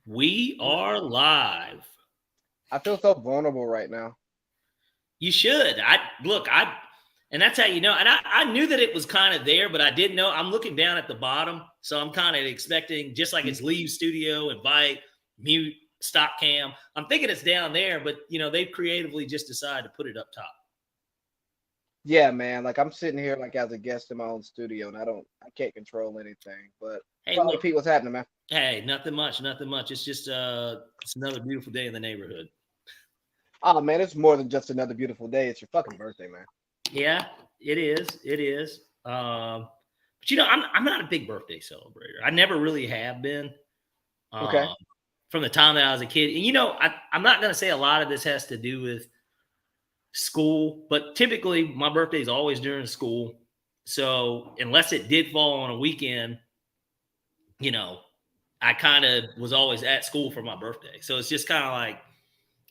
We are live. I feel so vulnerable right now. You should. And that's how you know. And I knew that it was kind of there, but I didn't know. I'm looking down at the bottom, so I'm kind of expecting, just like it's leave studio, invite, mute, stop cam. I'm thinking it's down there, but they've creatively just decided to put it up top. Yeah, man. Like I'm sitting here like as a guest in my own studio, and I can't control anything. But Hey, look, Pete, what's happening, man? Hey, nothing much. It's just it's another beautiful day in the neighborhood. Oh man, it's more than just another beautiful day. It's your fucking birthday, man. Yeah, it is. It is. But I'm not a big birthday celebrator. I never really have been. Okay. From the time that I was a kid, and I'm not going to say a lot of this has to do with school, but typically my birthday is always during school. So unless it did fall on a weekend, I kind of was always at school for my birthday. So it's just kind of like,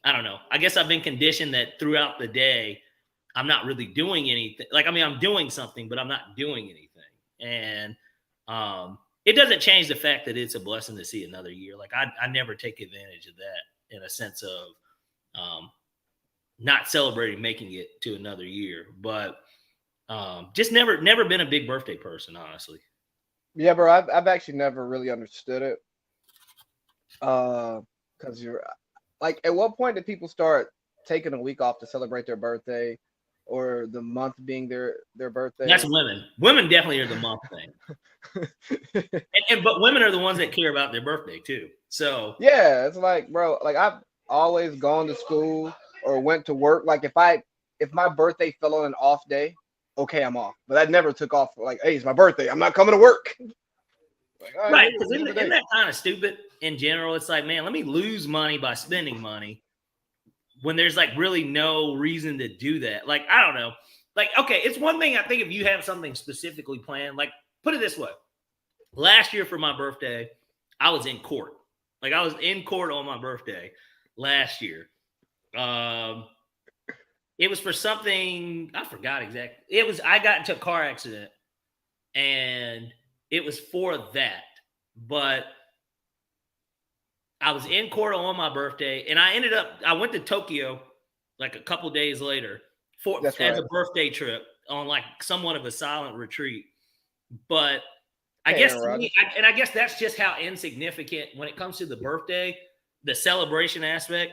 I don't know. I guess I've been conditioned that throughout the day, I'm not really doing anything. I'm doing something, but I'm not doing anything. And it doesn't change the fact that it's a blessing to see another year. Like I never take advantage of that in a sense of not celebrating making it to another year. But just never been a big birthday person, honestly. Yeah, bro. I've actually never really understood it. Because you're like, at what point did people start taking a week off to celebrate their birthday, or the month being their birthday? That's women. Women definitely are the month thing. But women are the ones that care about their birthday too. So yeah, it's like, bro, like I've always gone to school or went to work. Like if my birthday fell on an off day, okay, I'm off. But I never took off like, hey, it's my birthday, I'm not coming to work. Like, right, because isn't that kind of stupid in general? It's like, man, let me lose money by spending money when there's like really no reason to do that. Like, I don't know. Like, okay, it's one thing I think if you have something specifically planned, like put it this way. Last year for my birthday, I was in court. Like I was in court on my birthday last year. It was for something, I forgot exactly. I got into a car accident and it was for that. But I was in court on my birthday and I went to Tokyo like a couple days later as a birthday trip on like somewhat of a silent retreat. But I guess I guess that's just how insignificant when it comes to the birthday, the celebration aspect.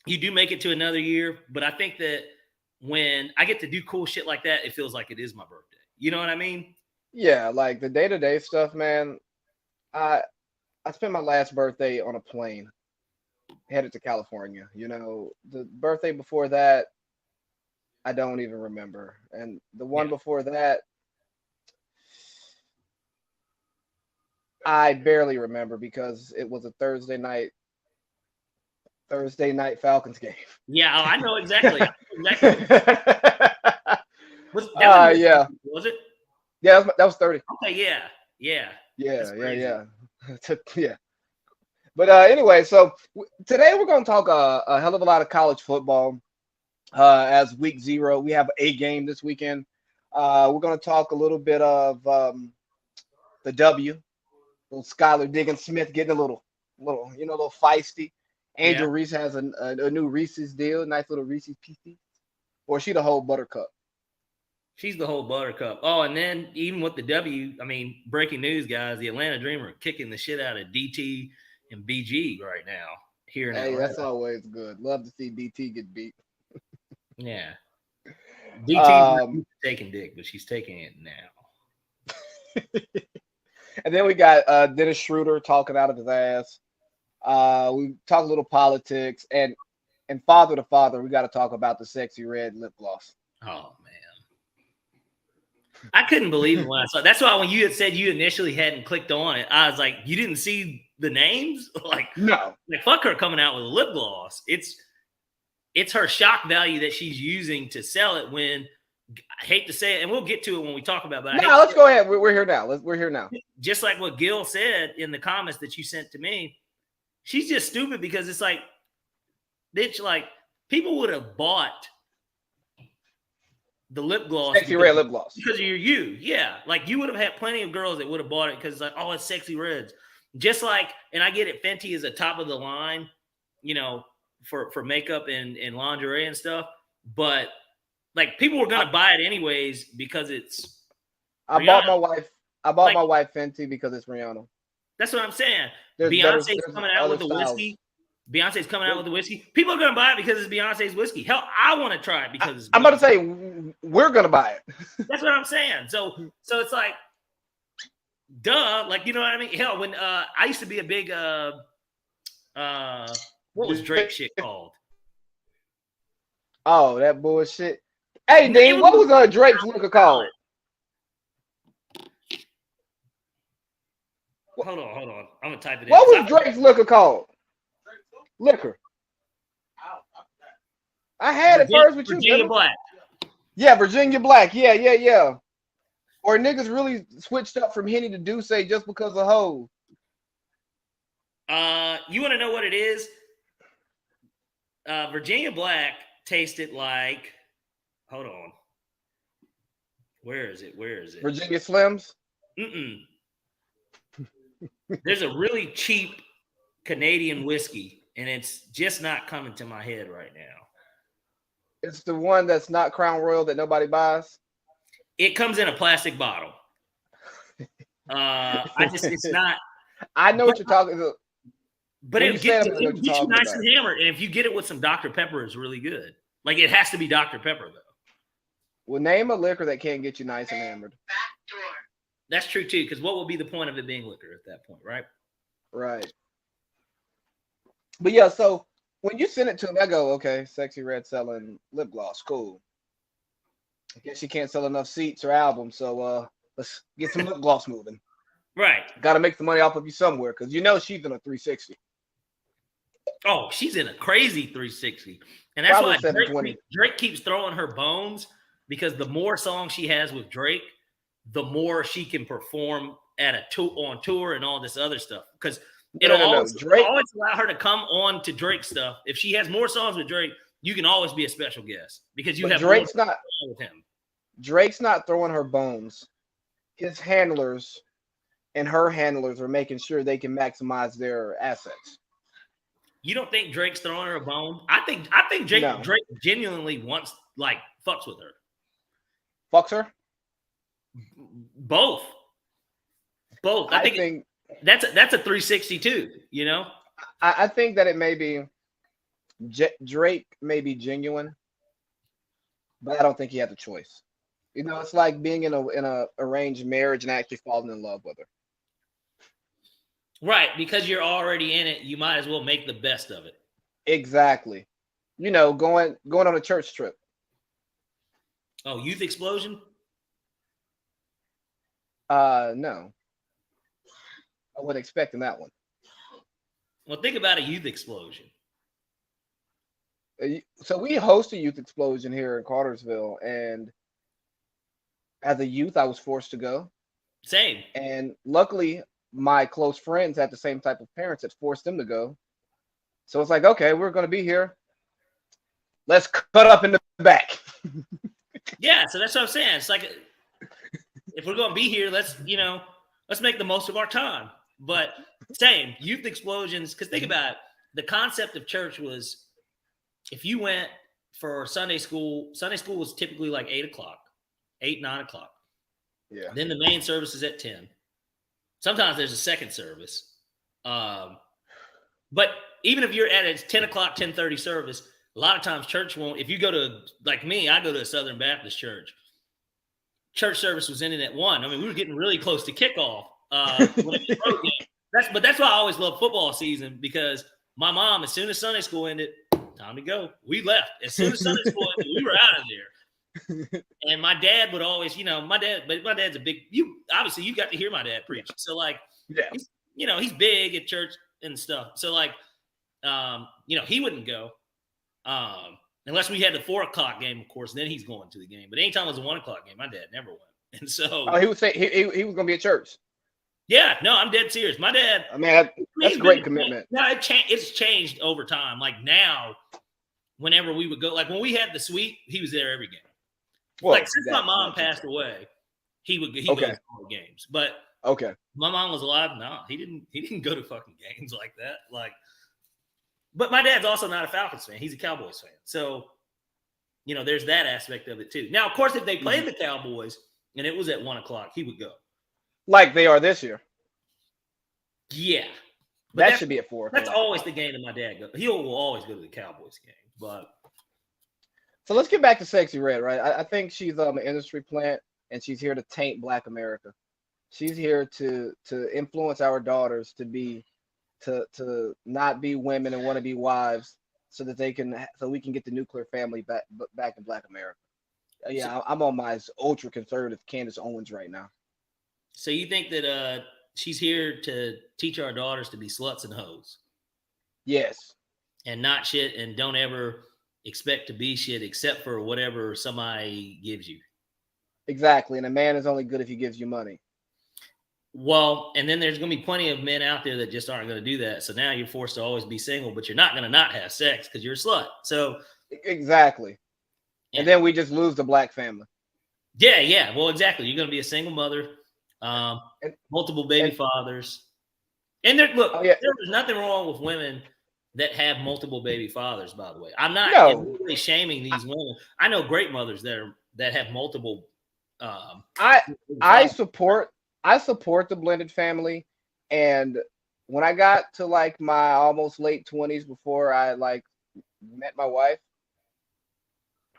You do make it to another year, but I think that when I get to do cool shit like that, it feels like it is my birthday. You know what I mean? Yeah, like the day-to-day stuff, man. I spent my last birthday on a plane headed to California. The birthday before that, I don't even remember. And the one before that, I barely remember because it was a Thursday night Falcons game. Yeah, I know exactly. Was it? Yeah, that was 30. Okay, yeah. Yeah. But anyway, so today we're going to talk a hell of a lot of college football. As week 0, we have a game this weekend. We're going to talk a little bit of the W. Little Skylar Diggins-Smith getting a little feisty. Angel Reese has a new Reese's deal, nice little Reese's Pieces. Or is she the whole buttercup? She's the whole buttercup. Oh, and then even with the W, I mean, breaking news, guys, the Atlanta Dream are kicking the shit out of DT and BG right now here in Atlanta. That's always good. Love to see DT get beat. Yeah. DT's taking dick, but she's taking it now. And then we got Dennis Schroeder talking out of his ass. We talk a little politics, and father to father, we got to talk about the sexy red lip gloss. Oh man, I couldn't believe it when I saw it. That's why when you had said you initially hadn't clicked on it, I was like, you didn't see the names? Like, no, like fuck her coming out with a lip gloss. It's her shock value that she's using to sell it. When I hate to say it, and we'll get to it when we talk about it. No, let's go ahead. We're here now. We're here now. Just like what Gil said in the comments that you sent to me, she's just stupid because it's like, bitch, like people would have bought the lip gloss, sexy red lip gloss, because you're you. Yeah, like you would have had plenty of girls that would have bought it because it's like, oh, it's sexy reds. just like, and I get it, Fenty is a top of the line, you know, for makeup and lingerie and stuff, but like people were gonna buy it anyways because it's I bought my wife Fenty because it's Rihanna. That's what I'm saying. There's Beyonce's coming out with the styles. whiskey. Beyonce's coming out with the whiskey. People are gonna buy it because it's Beyonce's whiskey. Hell, I want to try it because I'm about to say we're gonna buy it. That's what I'm saying. So it's like, duh, like, you know what I mean? Hell, when I used to be a big what was Drake shit called? Oh, that bullshit. Hey, Dean, what was Drake's liquor called? Hold on. I'm gonna type it in. What was Drake's liquor called? Liquor. I had it first with you. Virginia Black. Yeah, Virginia Black. Yeah. Or niggas really switched up from Henny to Douce just because of hoes. You want to know what it is? Virginia Black tasted like. Hold on. Where is it? Virginia Slims. There's a really cheap Canadian whiskey, and it's just not coming to my head right now. It's the one that's not Crown Royal that nobody buys. It comes in a plastic bottle. It's not. I know what you're talking about. But it gets you nice and hammered, and if you get it with some Dr. Pepper, it's really good. Like, it has to be Dr. Pepper, though. Well, name a liquor that can't get you nice and hammered. That's true, too, because what would be the point of it being liquor at that point, right? Right. But yeah, so when you send it to him, I go, okay, Sexy Red selling lip gloss, cool. I guess she can't sell enough seats or albums, so let's get some lip gloss moving. Right. Got to make the money off of you somewhere, because you know she's in a 360. Oh, she's in a crazy 360. And that's probably why Drake keeps throwing her bones, because the more songs she has with Drake, the more she can perform at on tour and all this other stuff. Because it'll always allow her to come on to Drake stuff. If she has more songs with Drake, you can always be a special guest because you have Drake's not with him. Drake's not throwing her bones. His handlers and her handlers are making sure they can maximize their assets. You don't think Drake's throwing her a bone? I think Drake genuinely wants, like, fucks with her. Fucks her? Both. I think that's a 360 too, you know? I think that it may be Drake may be genuine, but I don't think he had the choice. You know, it's like being in a arranged marriage and actually falling in love with her. Right, because you're already in it, you might as well make the best of it. Exactly. You know, going on a church trip. Oh, Youth Explosion? No. I wasn't expecting that one. Well, think about a Youth Explosion. So we host a Youth Explosion here in Cartersville, and as a youth, I was forced to go. Same. And luckily, my close friends had the same type of parents that forced them to go. So it's like, okay, we're going to be here. Let's cut up in the back. Yeah, so that's what I'm saying. It's like, if we're going to be here, let's make the most of our time. But same, Youth Explosions, because think about it, the concept of church was, if you went for Sunday school was typically like 9 o'clock. Yeah. Then the main service is at 10. Sometimes there's a second service. But even if you're at a 10 o'clock, 10:30 service, a lot of times church won't. If you go to, like me, I go to a Southern Baptist church. Church service was ending at 1. I mean, we were getting really close to kickoff. That's why I always love football season, because my mom, as soon as Sunday school ended, time to go. We left. As soon as Sunday school ended, we were out of there. And my dad would always, my dad's a big, obviously you got to hear my dad preach. So like, yeah. He's big at church and stuff. So like, he wouldn't go. Unless we had the 4 o'clock game, of course, then he's going to the game. But anytime it was a 1 o'clock game, my dad never went. And so he would say he was going to be at church. Yeah, no, I'm dead serious. My dad, I mean, that's great commitment. No, it's changed over time. Like now, whenever we would go, like when we had the suite, he was there every game. Well, like since my mom passed away, he would go to all the games. But Okay. My mom was alive. No, he didn't go to fucking games like that. Like, but my dad's also not a Falcons fan. He's a Cowboys fan. So, there's that aspect of it too. Now, of course, if they played the Cowboys and it was at 1:00, he would go. Like they are this year. Yeah. But that should be at 4. That's always the game that my dad goes. He will always go to the Cowboys game. But so let's get back to Sexy Red, right? I think she's an industry plant, and she's here to taint Black America. She's here to influence our daughters to not be women and want to be wives, so that we can get the nuclear family back in Black America. Yeah, I'm on my ultra conservative Candace Owens right now. So you think that she's here to teach our daughters to be sluts and hoes? Yes. And not shit, and don't ever expect to be shit except for whatever somebody gives you. Exactly. And a man is only good if he gives you money. Well, and then there's going to be plenty of men out there that just aren't going to do that. So now you're forced to always be single, but you're not going to not have sex because you're a slut. So exactly. Yeah. And then we just lose the Black family. Yeah. Well, exactly. You're going to be a single mother, multiple baby fathers. And there's nothing wrong with women that have multiple baby fathers, by the way. I'm not really shaming these women. I know great mothers that have multiple I support the blended family. And when I got to like my almost late 20s, before I like met my wife,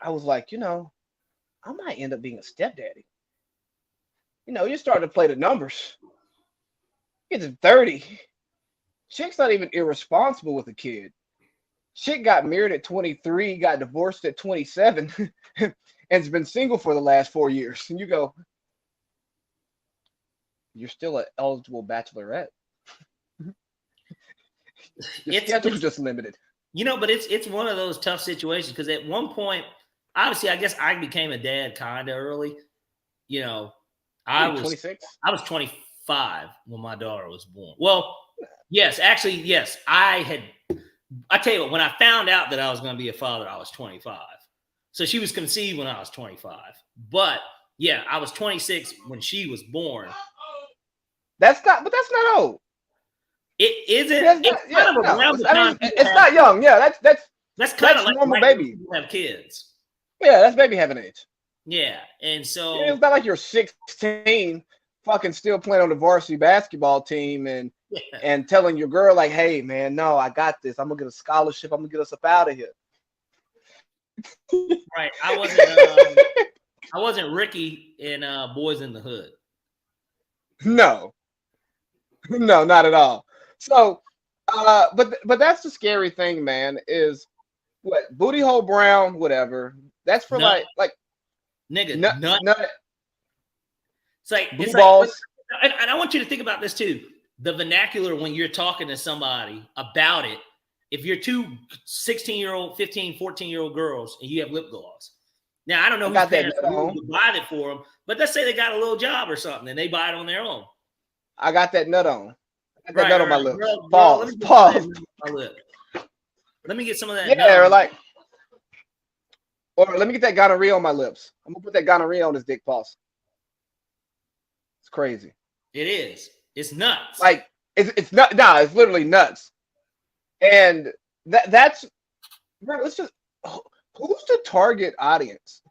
I was like, I might end up being a stepdaddy. You start to play the numbers. Get to 30. Chick's not even irresponsible with a kid. Chick got married at 23, got divorced at 27, and has been single for the last 4 years. And you go, you're still an eligible bachelorette. Your schedule's just limited. But it's one of those tough situations because at one point, obviously, I guess I became a dad kind of early. I was 26. I was 25 when my daughter was born. Well, yes, actually, yes. I tell you what, when I found out that I was going to be a father, I was 25. So she was conceived when I was 25. But yeah, I was 26 when she was born. That's not old. It isn't. It's not young. Yeah, that's kind of like normal baby. People have kids. Yeah, that's baby having age. Yeah, and so it's not like you're 16, fucking still playing on the varsity basketball team and telling your girl like, "Hey, man, no, I got this. I'm gonna get a scholarship. I'm gonna get us up out of here." Right. I wasn't Ricky in Boys in the Hood. No, not at all. So, but that's the scary thing, man. Is what booty hole brown, whatever. That's for like nigga. Nut. It's balls. And I want you to think about this too. The vernacular when you're talking to somebody about it. If you're two 16-year-old, 15, 14-year-old girls and you have lip gloss. Now, I don't know who's parents would buy it for them, but let's say they got a little job or something and they buy it on their own. I got that nut on. I got that nut on my lips. Pause. Let me get some of that. Yeah, or let me get that gonorrhea on my lips. I'm gonna put that gonorrhea on his dick. Pause. It's crazy. It is. It's nuts. Like it's not. Nah, it's literally nuts. And that's. Let's just. Who's the target audience?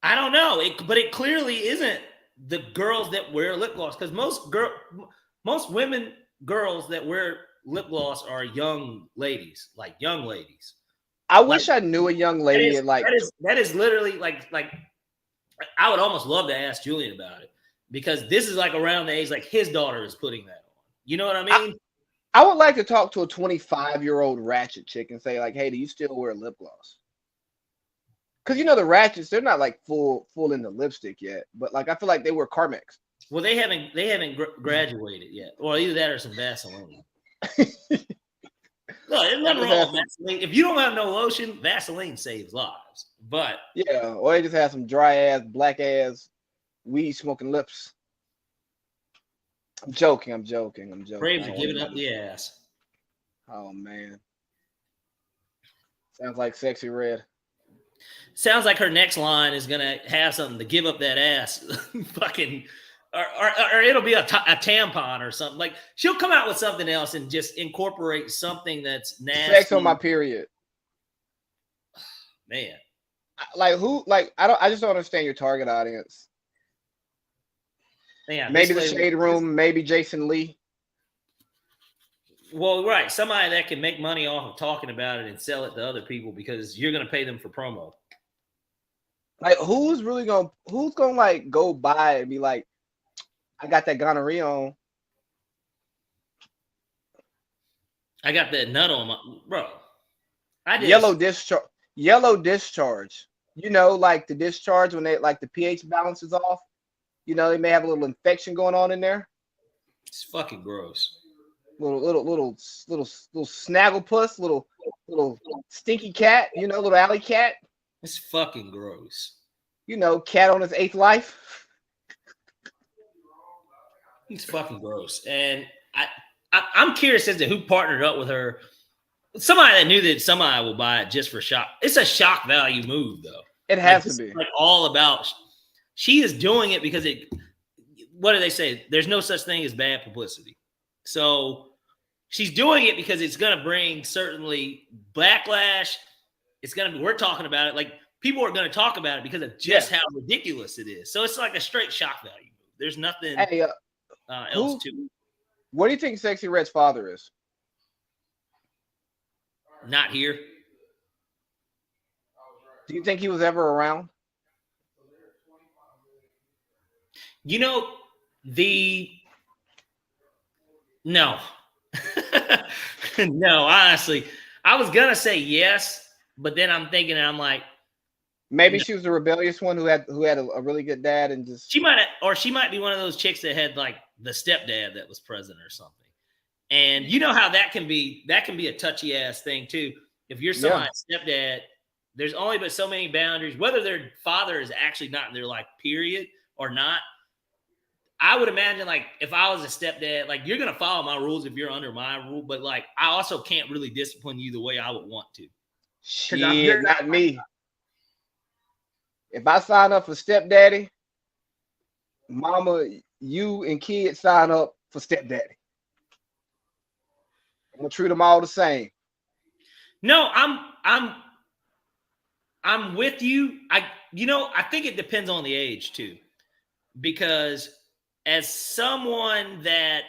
I don't know. But it clearly isn't the girls that wear lip gloss, because most women, girls that wear lip gloss are young ladies, like young ladies. I wish I knew a young lady that is literally like I would almost love to ask Julian about it, because this is like around the age like his daughter is putting that on. You know what I mean? I would like to talk to a 25-year-old ratchet chick and say like, "Hey, do you still wear lip gloss?" Because the ratchets, they're not like full into lipstick yet, but like I feel like they wear Carmex. Well, they haven't graduated yet, or either that or some Vaseline. No, there's nothing wrong with Vaseline. If you don't have no lotion, Vaseline saves lives. But yeah, or they just have some dry ass, black ass, weed smoking lips. I'm joking. Braves are giving up the ass. Oh man, sounds like Sexy Red. Sounds like her next line is gonna have something to give up that ass. Fucking or it'll be a tampon or something. Like she'll come out with something else and just incorporate something that's nasty. Sex on my period. Man. Like who? Like I just don't understand your target audience. Yeah, maybe the Shade Room, maybe Jason Lee. Well, right. Somebody that can make money off of talking about it and sell it to other people because you're going to pay them for promo. Like who's gonna like go buy and be like, I got that gonorrhea on. I got that nut on my bro. Yellow discharge. You know, like the discharge when they like the pH balance is off. You know, they may have a little infection going on in there. It's fucking gross. Little snagglepuss, little stinky cat, you know, little alley cat. It's fucking gross. You know, cat on his 8th life. It's fucking gross. And I'm curious as to who partnered up with her. Somebody that knew that somebody will buy it just for shock. It's a shock value move, though. It has to be. Like all about. She is doing it because what do they say? There's no such thing as bad publicity. So she's doing it because it's going to bring certainly backlash. We're talking about it. Like people are going to talk about it because of just how ridiculous it is. So it's like a straight shock value. There's nothing else to it. What do you think Sexy Red's father is? Not here. Do you think he was ever around? You know, no. No, honestly. I was going to say yes, but then I'm thinking, I'm like. Maybe she was the rebellious one who had a really good dad and just. She might be one of those chicks that had like the stepdad that was present or something. And you know how that can be a touchy ass thing too. If you're somebody's stepdad, there's only but so many boundaries, whether their father is actually not in their life, period, or not. I would imagine, like, if I was a stepdad, like, you're going to follow my rules if you're under my rule, but, like, I also can't really discipline you the way I would want to. Shit, not me. If I sign up for stepdaddy, mama, you and kids sign up for stepdaddy. I'm going to treat them all the same. No, I'm with you. I think it depends on the age, too, because as someone that,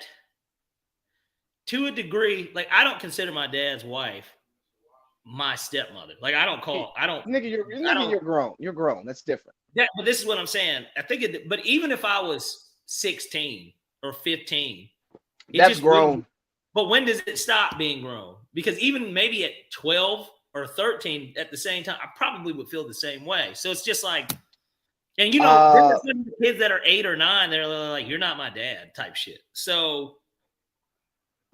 to a degree, like I don't consider my dad's wife my stepmother. Like Nigga, you're grown. You're grown. That's different. Yeah, but this is what I'm saying. But even if I was 16 or 15, that's grown. But when does it stop being grown? Because even maybe at 12 or 13, at the same time, I probably would feel the same way. So it's just like. And there's some kids that are 8 or 9, they're like, "You're not my dad," type shit. So,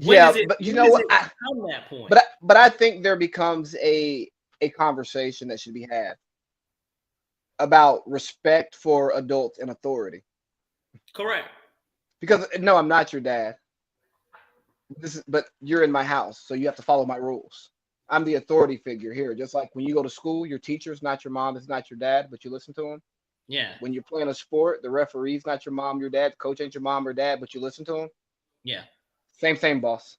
but you know what? Come that point. But I think there becomes a conversation that should be had about respect for adults and authority. Correct. Because no, I'm not your dad. But you're in my house, so you have to follow my rules. I'm the authority figure here. Just like when you go to school, your teacher's not your mom, it's not your dad, but you listen to him. Yeah. When you're playing a sport, the referee's not your mom, your dad. The coach ain't your mom or dad, but you listen to him. Yeah. Same thing, boss.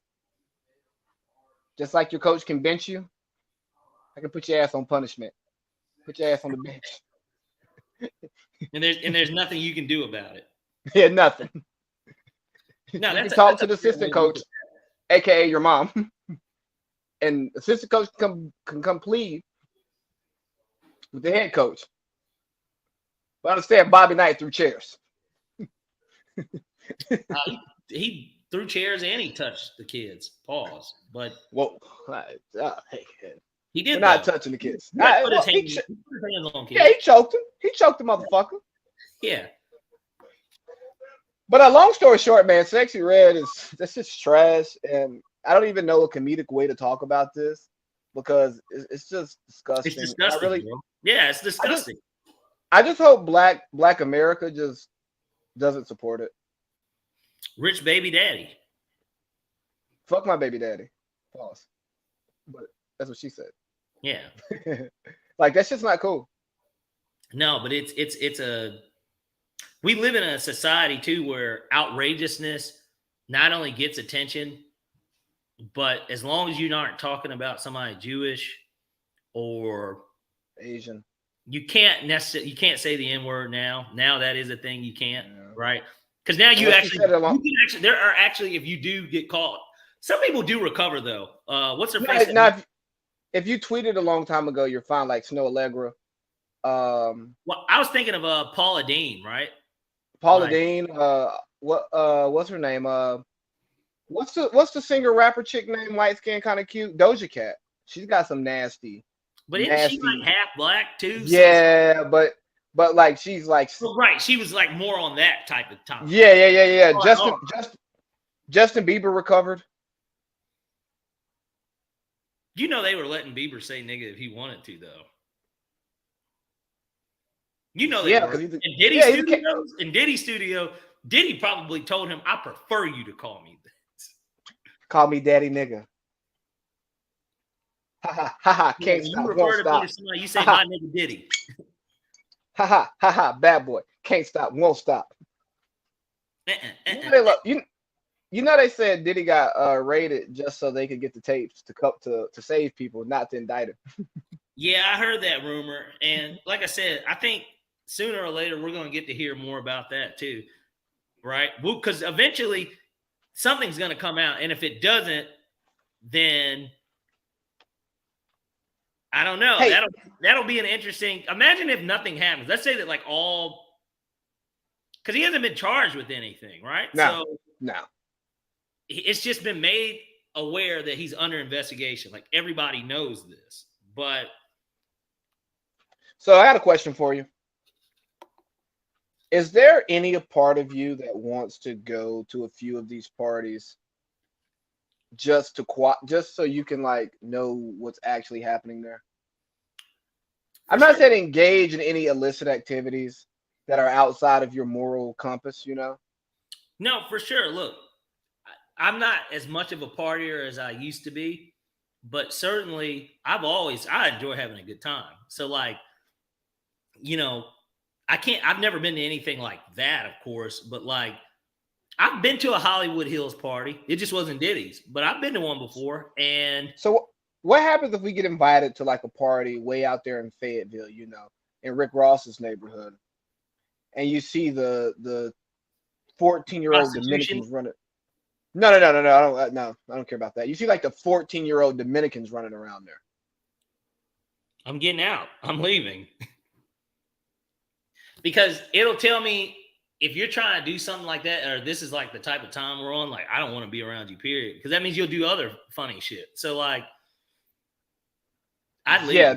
Just like your coach can bench you, I can put your ass on punishment. Put your ass on the bench. and there's nothing you can do about it. Yeah, nothing. No, you can talk to the assistant coach, aka your mom, and assistant coach can come plead with the head coach. But understand, Bobby Knight threw chairs. He threw chairs and he touched the kids. Pause. But he did. We're not touching the kids. He choked him. He choked the motherfucker. Yeah. But long story short, man, Sexy Red that's just trash, and I don't even know a comedic way to talk about this because it's just disgusting. It's disgusting. It's disgusting. I just hope Black America just doesn't support it. Rich baby daddy. Fuck my baby daddy. Pause. But that's what she said. Yeah. Like that's just not cool. No, but it's we live in a society too where outrageousness not only gets attention, but as long as you aren't talking about somebody Jewish or Asian, you can't say the N-word now. Now that is a thing you can't, yeah. right? Because now you Unless actually, there are actually, if you do get caught, some people do recover though. What's her face? Now, if you tweeted a long time ago, you're fine, like Snow Allegra. Well, I was thinking of Paula Deen, right? Paula Deen. What's her name? What's the singer rapper chick name? Light skin, kind of cute. Doja Cat. She's got some nasty. But isn't she like half black too? Yeah, but like she's like right. She was like more on that type of time. Yeah. Justin Bieber recovered. You know they were letting Bieber say nigga if he wanted to, though. You know they were. In Diddy's studio, Diddy probably told him, I prefer you to call me this. Call me daddy nigga. Ha ha, can't stop, won't stop. You say my nigga Diddy. Ha, bad boy. Can't stop, won't stop. You know they said Diddy got raided just so they could get the tapes to save people, not to indict him. Yeah, I heard that rumor. And like I said, I think sooner or later we're going to get to hear more about that too, right? Because eventually something's going to come out. And if it doesn't, then I don't know. Hey, that'll be an interesting. Imagine if nothing happens. Let's say that because he hasn't been charged with anything, right? No. It's just been made aware that he's under investigation. Like everybody knows this, but. So I got a question for you. Is there any part of you that wants to go to a few of these parties just so you can know what's actually happening there? I'm not saying engage in any illicit activities that are outside of your moral compass, No, for sure. Look, I'm not as much of a partier as I used to be, but certainly I enjoy having a good time. So I've never been to anything like that, of course, but I've been to a Hollywood Hills party. It just wasn't Diddy's, but I've been to one before. And so what happens if we get invited to a party way out there in Fayetteville, in Rick Ross's neighborhood, and you see the 14-year-old Dominicans running? No. I don't care about that. You see the 14-year-old Dominicans running around there. I'm getting out. I'm leaving. Because it'll tell me if you're trying to do something like that, or this is the type of time we're on, I don't want to be around you, period. Because that means you'll do other funny shit. So I'd leave. Yeah.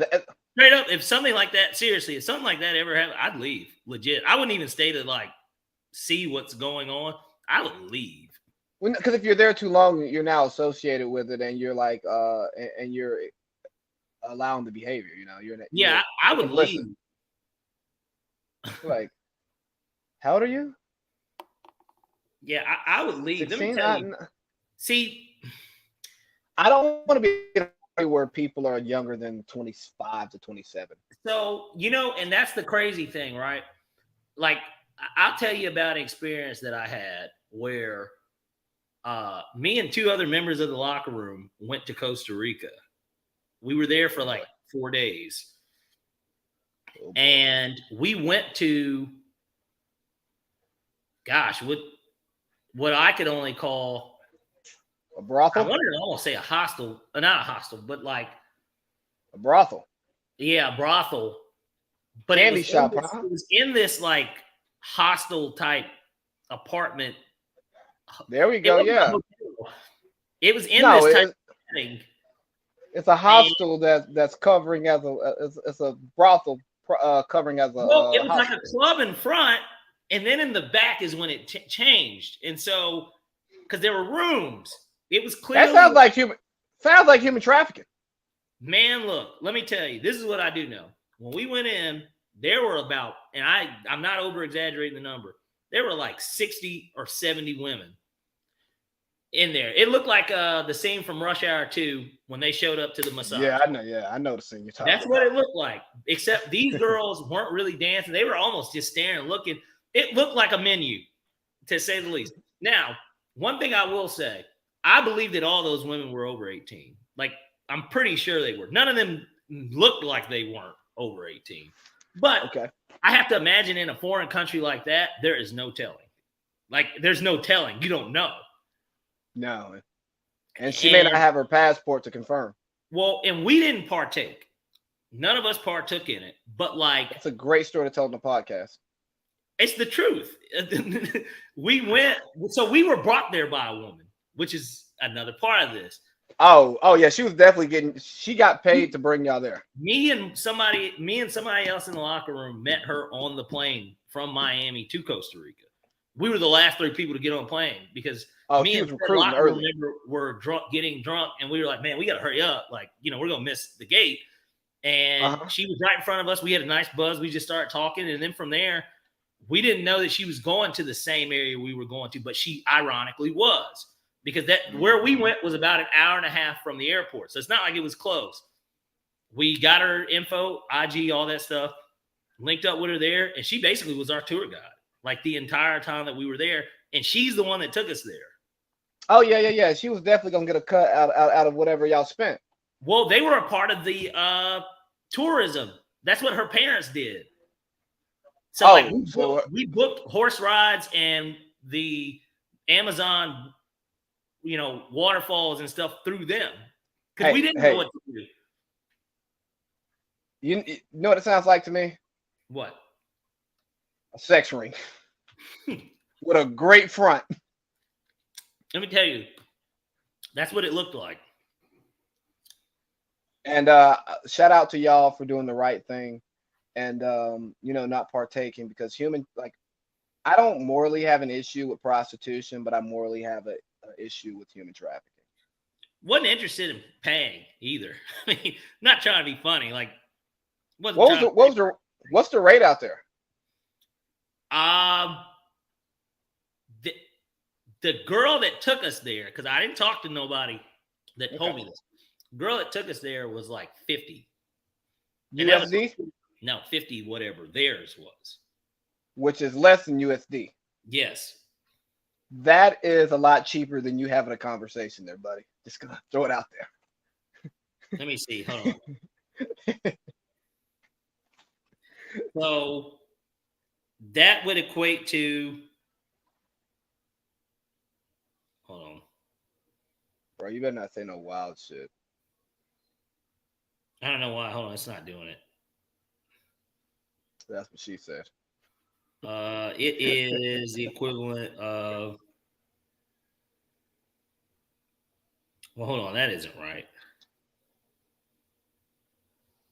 Straight up, if something like that, seriously, if something like that ever happened, I'd leave. Legit. I wouldn't even stay to see what's going on. I would leave. Because if you're there too long, you're now associated with it, and you're and you're allowing the behavior. I would leave. How old are you? Yeah, I would leave. 16? See, I don't want to be where people are younger than 25 to 27. So, and that's the crazy thing, right? I'll tell you about an experience that I had where me and two other members of the locker room went to Costa Rica. We were there for 4 days. And we went to, what I could only call a brothel. I wanted to almost say a hostel, not a hostel, but a brothel. Yeah, a brothel. But candy shop. It was in this hostel type apartment. There we go. Yeah. It was in this type of thing. It's a hostel that's covering as it's a brothel. Covering as a it was like a club in front, and then in the back is when it changed. And so, because there were rooms, it was clear. That sounds like human trafficking. Man, look, let me tell you, this is what I do know. When we went in, there were about, and I'm not over exaggerating the number, there were 60 or 70 women in there. It looked like the scene from Rush Hour 2 when they showed up to the massage. Yeah, I know. Yeah, I know the scene you're talking about. That's what it looked like. Except these girls weren't really dancing. They were almost just staring and looking. It looked like a menu, to say the least. Now, one thing I will say, I believe that all those women were over 18. Like, I'm pretty sure they were. None of them looked like they weren't over 18. But Okay. I have to imagine in a foreign country like that, there is no telling. Like, there's no telling. You don't know. No. And she may not have her passport to confirm. Well, and we didn't partake. None of us partook in it. But, like, it's a great story to tell on the podcast. It's the truth. We went, so we were brought there by a woman, which is another part of this. Oh yeah, she was definitely she got paid to bring y'all there. Me and somebody else in the locker room met her on the plane from Miami to Costa Rica. We were the last 3 people to get on the plane because me and the locker room member were getting drunk, and we were like, man, we got to hurry up. Like, we're going to miss the gate. And she was right in front of us. We had a nice buzz. We just started talking. And then from there, we didn't know that she was going to the same area we were going to, but she ironically was, because where we went was about an hour and a half from the airport. So it's not like it was close. We got her info, IG, all that stuff, linked up with her there. And she basically was our tour guide, like the entire time that we were there. And she's the one that took us there. Oh yeah. She was definitely going to get a cut out of whatever y'all spent. Well, they were a part of the tourism. That's what her parents did. So we booked horse rides and the Amazon, waterfalls and stuff through them because we didn't know what to do. You know what it sounds like to me? What? A sex ring with a great front. Let me tell you, that's what it looked like. And shout out to y'all for doing the right thing. And, not partaking, because I don't morally have an issue with prostitution, but I morally have an issue with human trafficking. Wasn't interested in paying either. I mean, not trying to be funny. Like, what's the rate out there? The girl that took us there, because I didn't talk to nobody that told me this. The girl that took us there was like 50. USD? No, 50, whatever theirs was. Which is less than USD. Yes. That is a lot cheaper than you having a conversation there, buddy. Just gonna throw it out there. Let me see. Hold on. So that would equate to, hold on. Bro, you better not say no wild shit. I don't know why. Hold on, it's not doing it. That's what she said. It is the equivalent of. Well, hold on, that isn't right.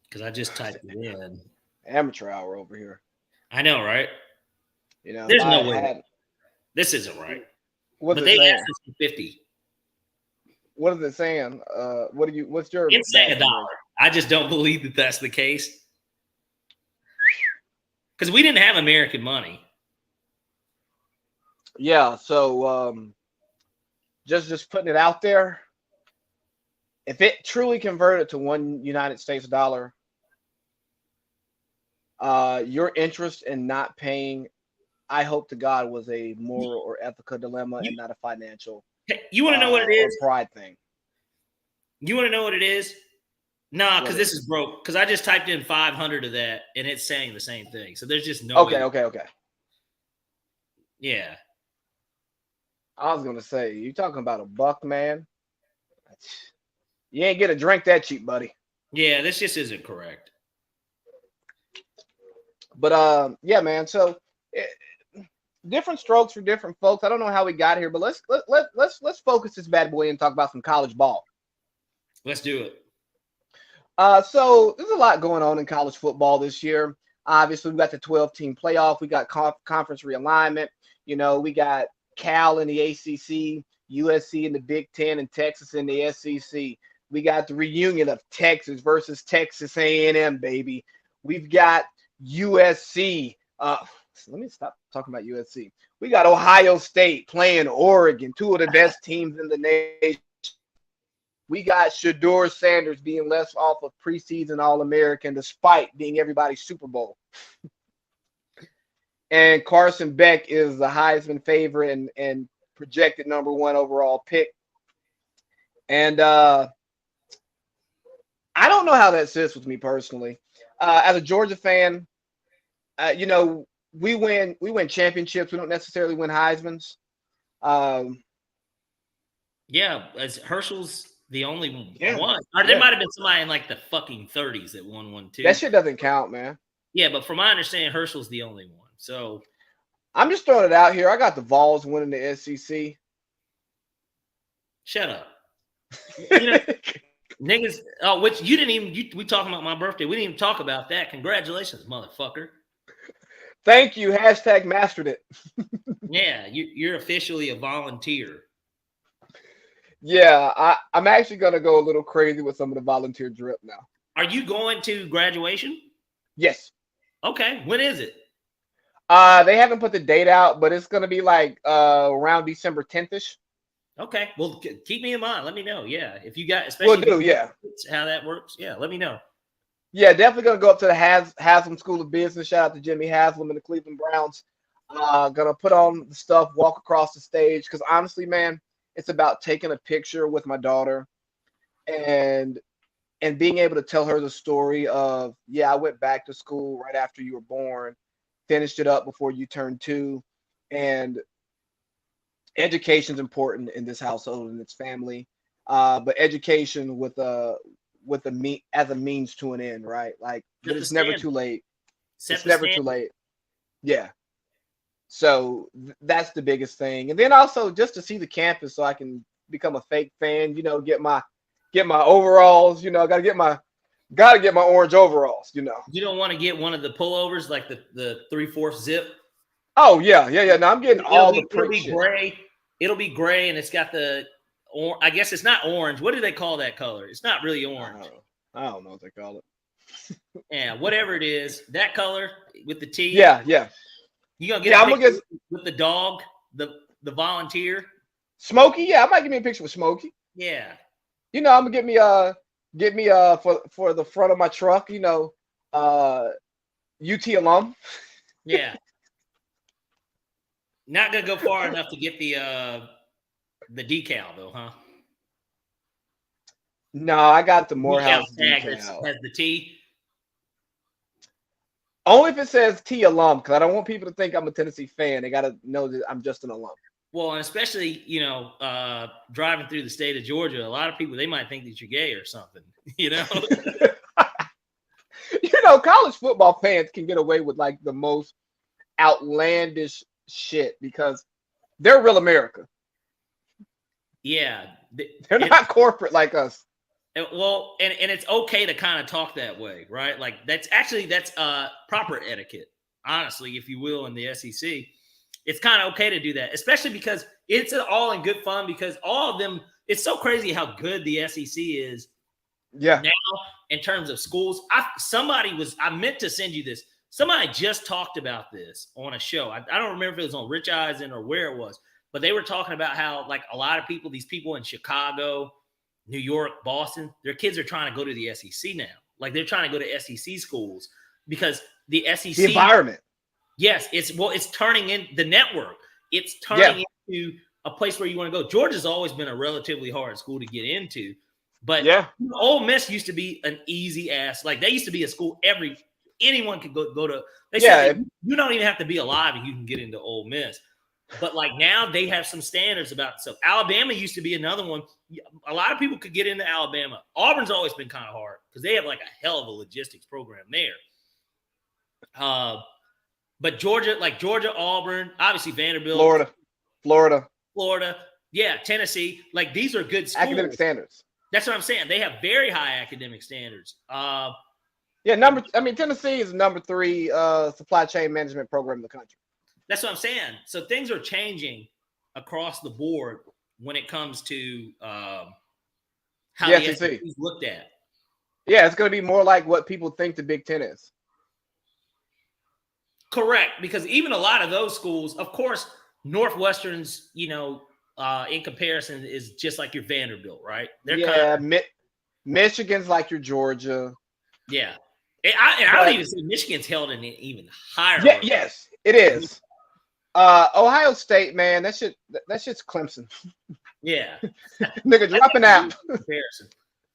Because I just typed it in. Amateur hour over here. I know, right? There's no way. This isn't right. But they asked us for 50. What is it saying? What's your? It's saying $1. I just don't believe that that's the case. Because we didn't have American money. Yeah, so just putting it out there. If it truly converted to $1 United States dollar, your interest in not paying, I hope to God, was a moral or ethical dilemma and not a financial. You want to know what it is? Pride thing. You want to know what it is? Nah, because this is broke. Because I just typed in 500 of that, and it's saying the same thing. So there's just no. Okay. Yeah. I was gonna say, you talking about $1, man? You ain't get a drink that cheap, buddy. Yeah, this just isn't correct. But yeah, man. So different strokes for different folks. I don't know how we got here, but let's focus this bad boy and talk about some college ball. Let's do it. So there's a lot going on in college football this year. Obviously, we got the 12-team playoff. We got conference realignment. We got Cal in the ACC, USC in the Big Ten, and Texas in the SEC. We got the reunion of Texas versus Texas A&M, baby. We've got USC. Let me stop talking about USC. We got Ohio State playing Oregon, two of the best teams in the nation. We got Shedeur Sanders being left off of preseason All-American despite being everybody's Super Bowl. And Carson Beck is the Heisman favorite and projected number 1 overall pick. And I don't know how that sits with me personally. As a Georgia fan, we win championships. We don't necessarily win Heismans. Yeah, as Herschel's the only one. Or Yeah. there might have been somebody in like the fucking 30s that won one too. That shit doesn't count, man. Yeah, but from my understanding, Herschel's the only one. So I'm just throwing it out here. I got the Vols winning the SEC. Shut up. You know, niggas. Oh, which you didn't even. We talking about my birthday. We didn't even talk about that. Congratulations, motherfucker. Thank you. Hashtag mastered it. Yeah, you're officially a volunteer. Yeah, I'm actually gonna go a little crazy with some of the volunteer drip now. Are you going to graduation? Yes. Okay. When is it? They haven't put the date out, but it's gonna be like around December 10th-ish. Okay. Well, keep me in mind. Let me know. Yeah, if you got, especially We'll do. Yeah. How that works. Yeah, let me know. Yeah, definitely gonna go up to the Haslam School of Business. Shout out to Jimmy Haslam and the Cleveland Browns. Gonna put on the stuff, walk across the stage. Because honestly, man, it's about taking a picture with my daughter and being able to tell her the story of, yeah, I went back to school right after you were born, finished it up before you turned 2, and education's important in this household and its family. But education as a means to an end, right? Like, but it's never too late. It's never too late. Yeah. So that's the biggest thing. And then also just to see the campus so I can become a fake fan, get my overalls, gotta get my orange overalls, You don't want to get one of the pullovers like the 3/4 zip. Oh yeah. No, I'm getting the it'll be gray. It'll be gray and it's got the I guess it's not orange. What do they call that color? It's not really orange. I don't know what they call it. Yeah, whatever it is, that color with the T. Yeah. You gonna get a picture with the dog, the volunteer? Smokey, yeah, I might give me a picture with Smokey. Yeah. I'm gonna get me for the front of my truck, UT alum. Yeah. Not gonna go far enough to get the decal though, huh? No, I got the Morehouse decal. Has the T. Only if it says T alum, because I don't want people to think I'm a Tennessee fan. They gotta know that I'm just an alum. Well, and especially, driving through the state of Georgia, a lot of people, they might think that you're gay or something, College football fans can get away with like the most outlandish shit because they're real America. Yeah. They're not corporate like us. Well, and it's okay to kind of talk that way, right? Like that's proper etiquette, honestly, if you will, in the SEC. It's kind of okay to do that, especially because it's all in good fun because all of them, it's so crazy how good the SEC is. Yeah. Now, in terms of schools, I meant to send you this. Somebody just talked about this on a show. I don't remember if it was on Rich Eisen or where it was, but they were talking about how like a lot of people, these people in Chicago, New York, Boston, their kids are trying to go to the SEC now. Like they're trying to go to SEC schools because the SEC the environment. Yes, it's turning in the network. It's turning into a place where you want to go. Georgia's always been a relatively hard school to get into, but Ole Miss used to be an easy ass. Like they used to be a school anyone could go to. They said you don't even have to be alive and you can get into Ole Miss. But like now they have some standards about stuff. Alabama used to be another one. A lot of people could get into Alabama. Auburn's always been kind of hard because they have like a hell of a logistics program there. But Georgia, Auburn, obviously Vanderbilt, Florida, yeah, Tennessee, like these are good schools. Academic standards. That's what I'm saying. They have very high academic standards. Tennessee is number 3 supply chain management program in the country. That's what I'm saying. So things are changing across the board when it comes to how the SEC is looked at. Yeah, it's going to be more like what people think the Big Ten is. Correct, because even a lot of those schools, of course, Northwestern's, in comparison is just like your Vanderbilt, right? Michigan's like your Georgia. Yeah. I would even say Michigan's held in an even higher. Yeah, yes, it is. Ohio State, man, that shit's Clemson. Yeah, Nigga, dropping out. Comparison,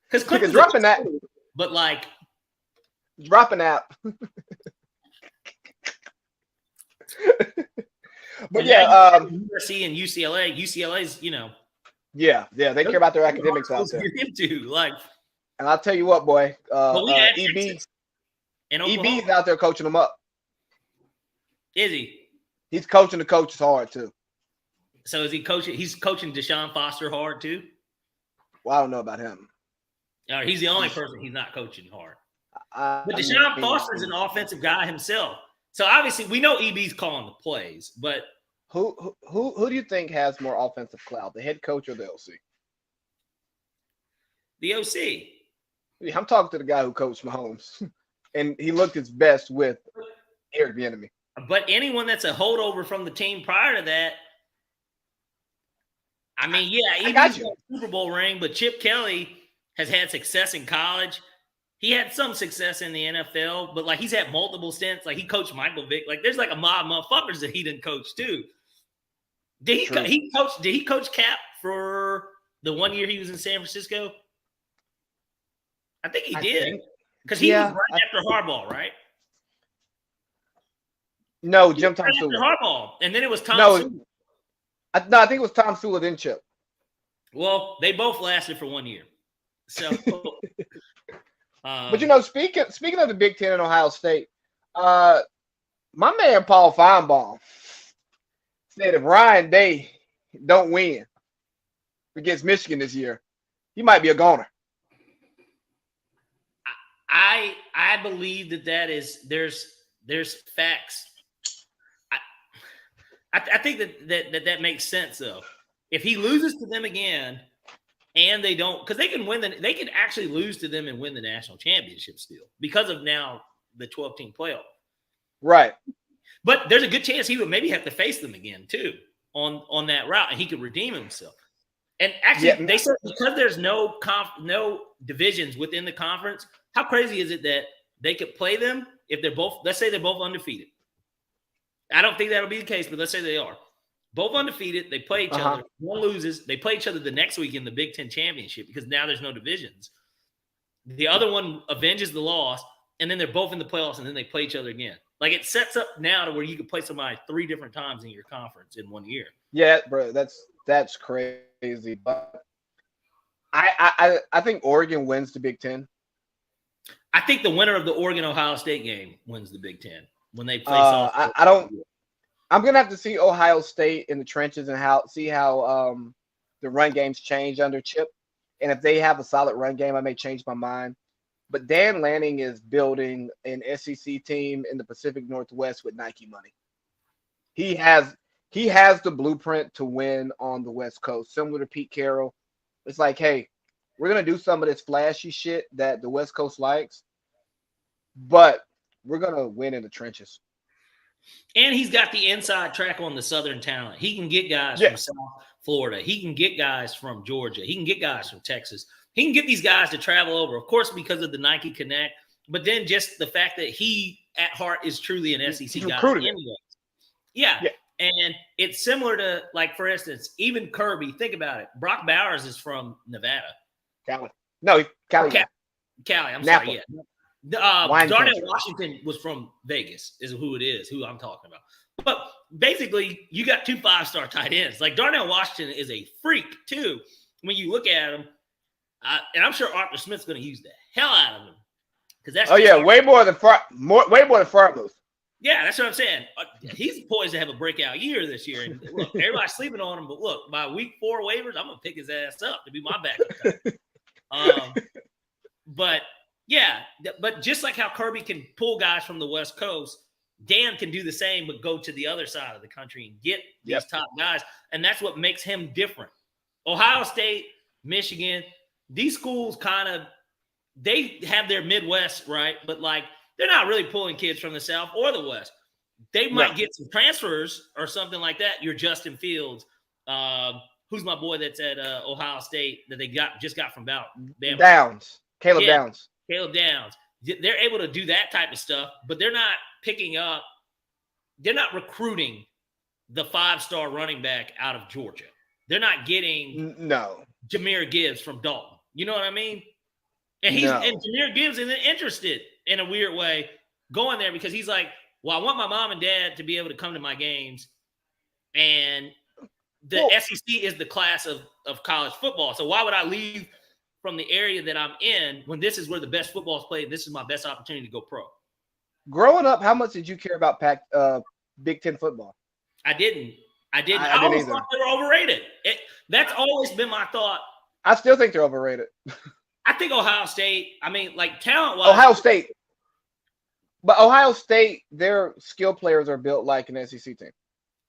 because Nigga, dropping that. But like, dropping out. But yeah, USC and UCLA. UCLA's, Yeah, they care about their academics out there. Like, and I'll tell you what, boy, EB's out there coaching them up. Is he? He's coaching the coaches hard too. So is he coaching? He's coaching Deshaun Foster hard too. Well, I don't know about him. He's the only person he's not coaching hard. But Deshaun Foster's an offensive guy himself. So obviously we know EB's calling the plays, but who do you think has more offensive clout, the head coach or the OC? The OC. I'm talking to the guy who coached Mahomes, and he looked his best with Eric Bieniemy. But anyone that's a holdover from the team prior to that, I mean, yeah, EB's got a Super Bowl ring, but Chip Kelly has had success in college. He had some success in the NFL, but like he's had multiple stints. Like he coached Michael Vick. Like there's like a mob of motherfuckers that he didn't coach too. Did he coach Cap for the 1 year he was in San Francisco? I think he did. Because he was right after Harbaugh, right? No, Jim Tom Sula. Harbaugh. And then it was Tom Sula. No, I think it was Tom Sula, then Chip. Well, they both lasted for 1 year. So but speaking of the Big Ten and Ohio State, my man Paul Feinbaum said if Ryan Day don't win against Michigan this year, he might be a goner. I believe that is there's facts. I think that makes sense though. If he loses to them again, and they don't, because they can actually lose to them and win the national championship still because of now the 12-team playoff. Right. But there's a good chance he would maybe have to face them again too on that route, and he could redeem himself. And actually, they said because there's no divisions within the conference, how crazy is it that they could play them if they're both, let's say they're both undefeated. I don't think that'll be the case, but let's say they are. Both undefeated, they play each other. One loses, they play each other the next week in the Big Ten championship because now there's no divisions. The other one avenges the loss, and then they're both in the playoffs, and then they play each other again. Like it sets up now to where you can play somebody 3 different times in your conference in 1 year. Yeah, bro, that's crazy. But I think Oregon wins the Big Ten. I think the winner of the Oregon-Ohio State game wins the Big Ten when they play. I'm gonna have to see Ohio State in the trenches and see how the run games change under Chip, and if they have a solid run game, I may change my mind. But Dan Lanning is building an SEC team in the Pacific Northwest with Nike money. He has the blueprint to win on the West Coast, similar to Pete Carroll. It's like, hey, we're gonna do some of this flashy shit that the West Coast likes, but we're gonna win in the trenches. And he's got the inside track on the Southern talent. He can get guys from South Florida. He can get guys from Georgia. He can get guys from Texas. He can get these guys to travel over, of course, because of the Nike Connect, but then just the fact that he, at heart, is truly an SEC guy anyway. Yeah. And it's similar to, like, for instance, even Kirby. Think about it. Brock Bowers is from Nevada. Cali. No, Cali. Cali. I'm Napa. sorry. Yeah. Darnell Washington was from Vegas, is who I'm talking about. But basically, you got 2 5-star tight ends. Like Darnell Washington is a freak too. When you look at him, and I'm sure Arthur Smith's going to use the hell out of him because that's way more than Farmouth. Yeah, that's what I'm saying. He's poised to have a breakout year this year. And look, everybody's sleeping on him, but look, by week 4 waivers, I'm gonna pick his ass up to be my backup. But yeah, but just like how Kirby can pull guys from the West Coast, Dan can do the same, but go to the other side of the country and get these top guys, and that's what makes him different. Ohio State, Michigan, these schools they have their Midwest, right? But like they're not really pulling kids from the South or the West. They might get some transfers or something like that. Your Justin Fields, who's my boy that's at Ohio State that they just got from Bama. Downs. Caleb Downs. Caleb Downs. they're able to do that type of stuff, but they're not recruiting the 5-star running back out of Georgia. They're not getting Jahmyr Gibbs from Dalton. You know what I mean? And Jahmyr Gibbs isn't interested in a weird way going there because he's like, well, I want my mom and dad to be able to come to my games. And the SEC is the class of college football. So why would I leave from the area that I'm in when this is where the best football is played? This is my best opportunity to go pro. Growing up, how much did you care about Big Ten football? I didn't. I always thought they were overrated. That's always been my thought. I still think they're overrated. I think Ohio State, I mean, like talent-wise. Ohio State. But Ohio State, their skill players are built like an SEC team.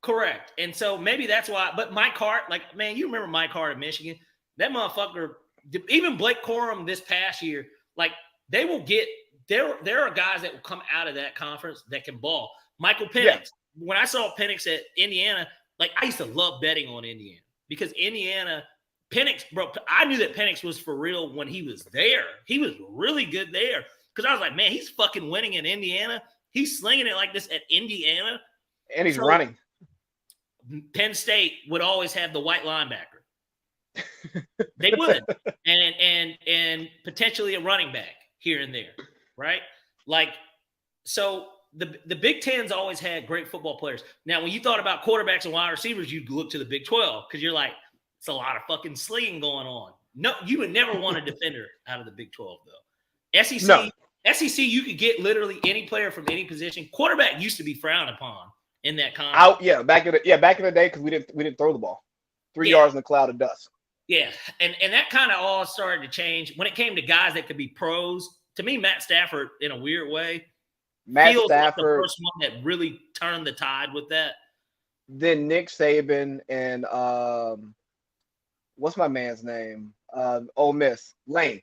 Correct. And so maybe that's why. But Mike Hart, like, man, you remember Mike Hart of Michigan? That motherfucker, even Blake Corum this past year, like, they will get – there are guys that will come out of that conference that can ball. Michael Penix. Yeah. When I saw Penix at Indiana, like, I used to love betting on Indiana because Indiana – Penix, bro, I knew that Penix was for real when he was there. He was really good there because I was like, man, he's fucking winning in Indiana. He's slinging it like this at Indiana. And he's running. Penn State would always have the white linebacker. They would. And potentially a running back here and there, right? Like, so the Big Ten's always had great football players. Now, when you thought about quarterbacks and wide receivers, you'd look to the Big 12 because you're like, it's a lot of fucking slinging going on. No, you would never want a defender out of the Big 12, though. SEC, you could get literally any player from any position. Quarterback used to be frowned upon in that conference. Back in the day because we didn't throw the ball 3 yards in a cloud of dust. Yeah, and that kind of all started to change when it came to guys that could be pros. To me, Matt Stafford, in a weird way, feels like the first one that really turned the tide with that. Then Nick Saban and what's my man's name? Ole Miss, Lane.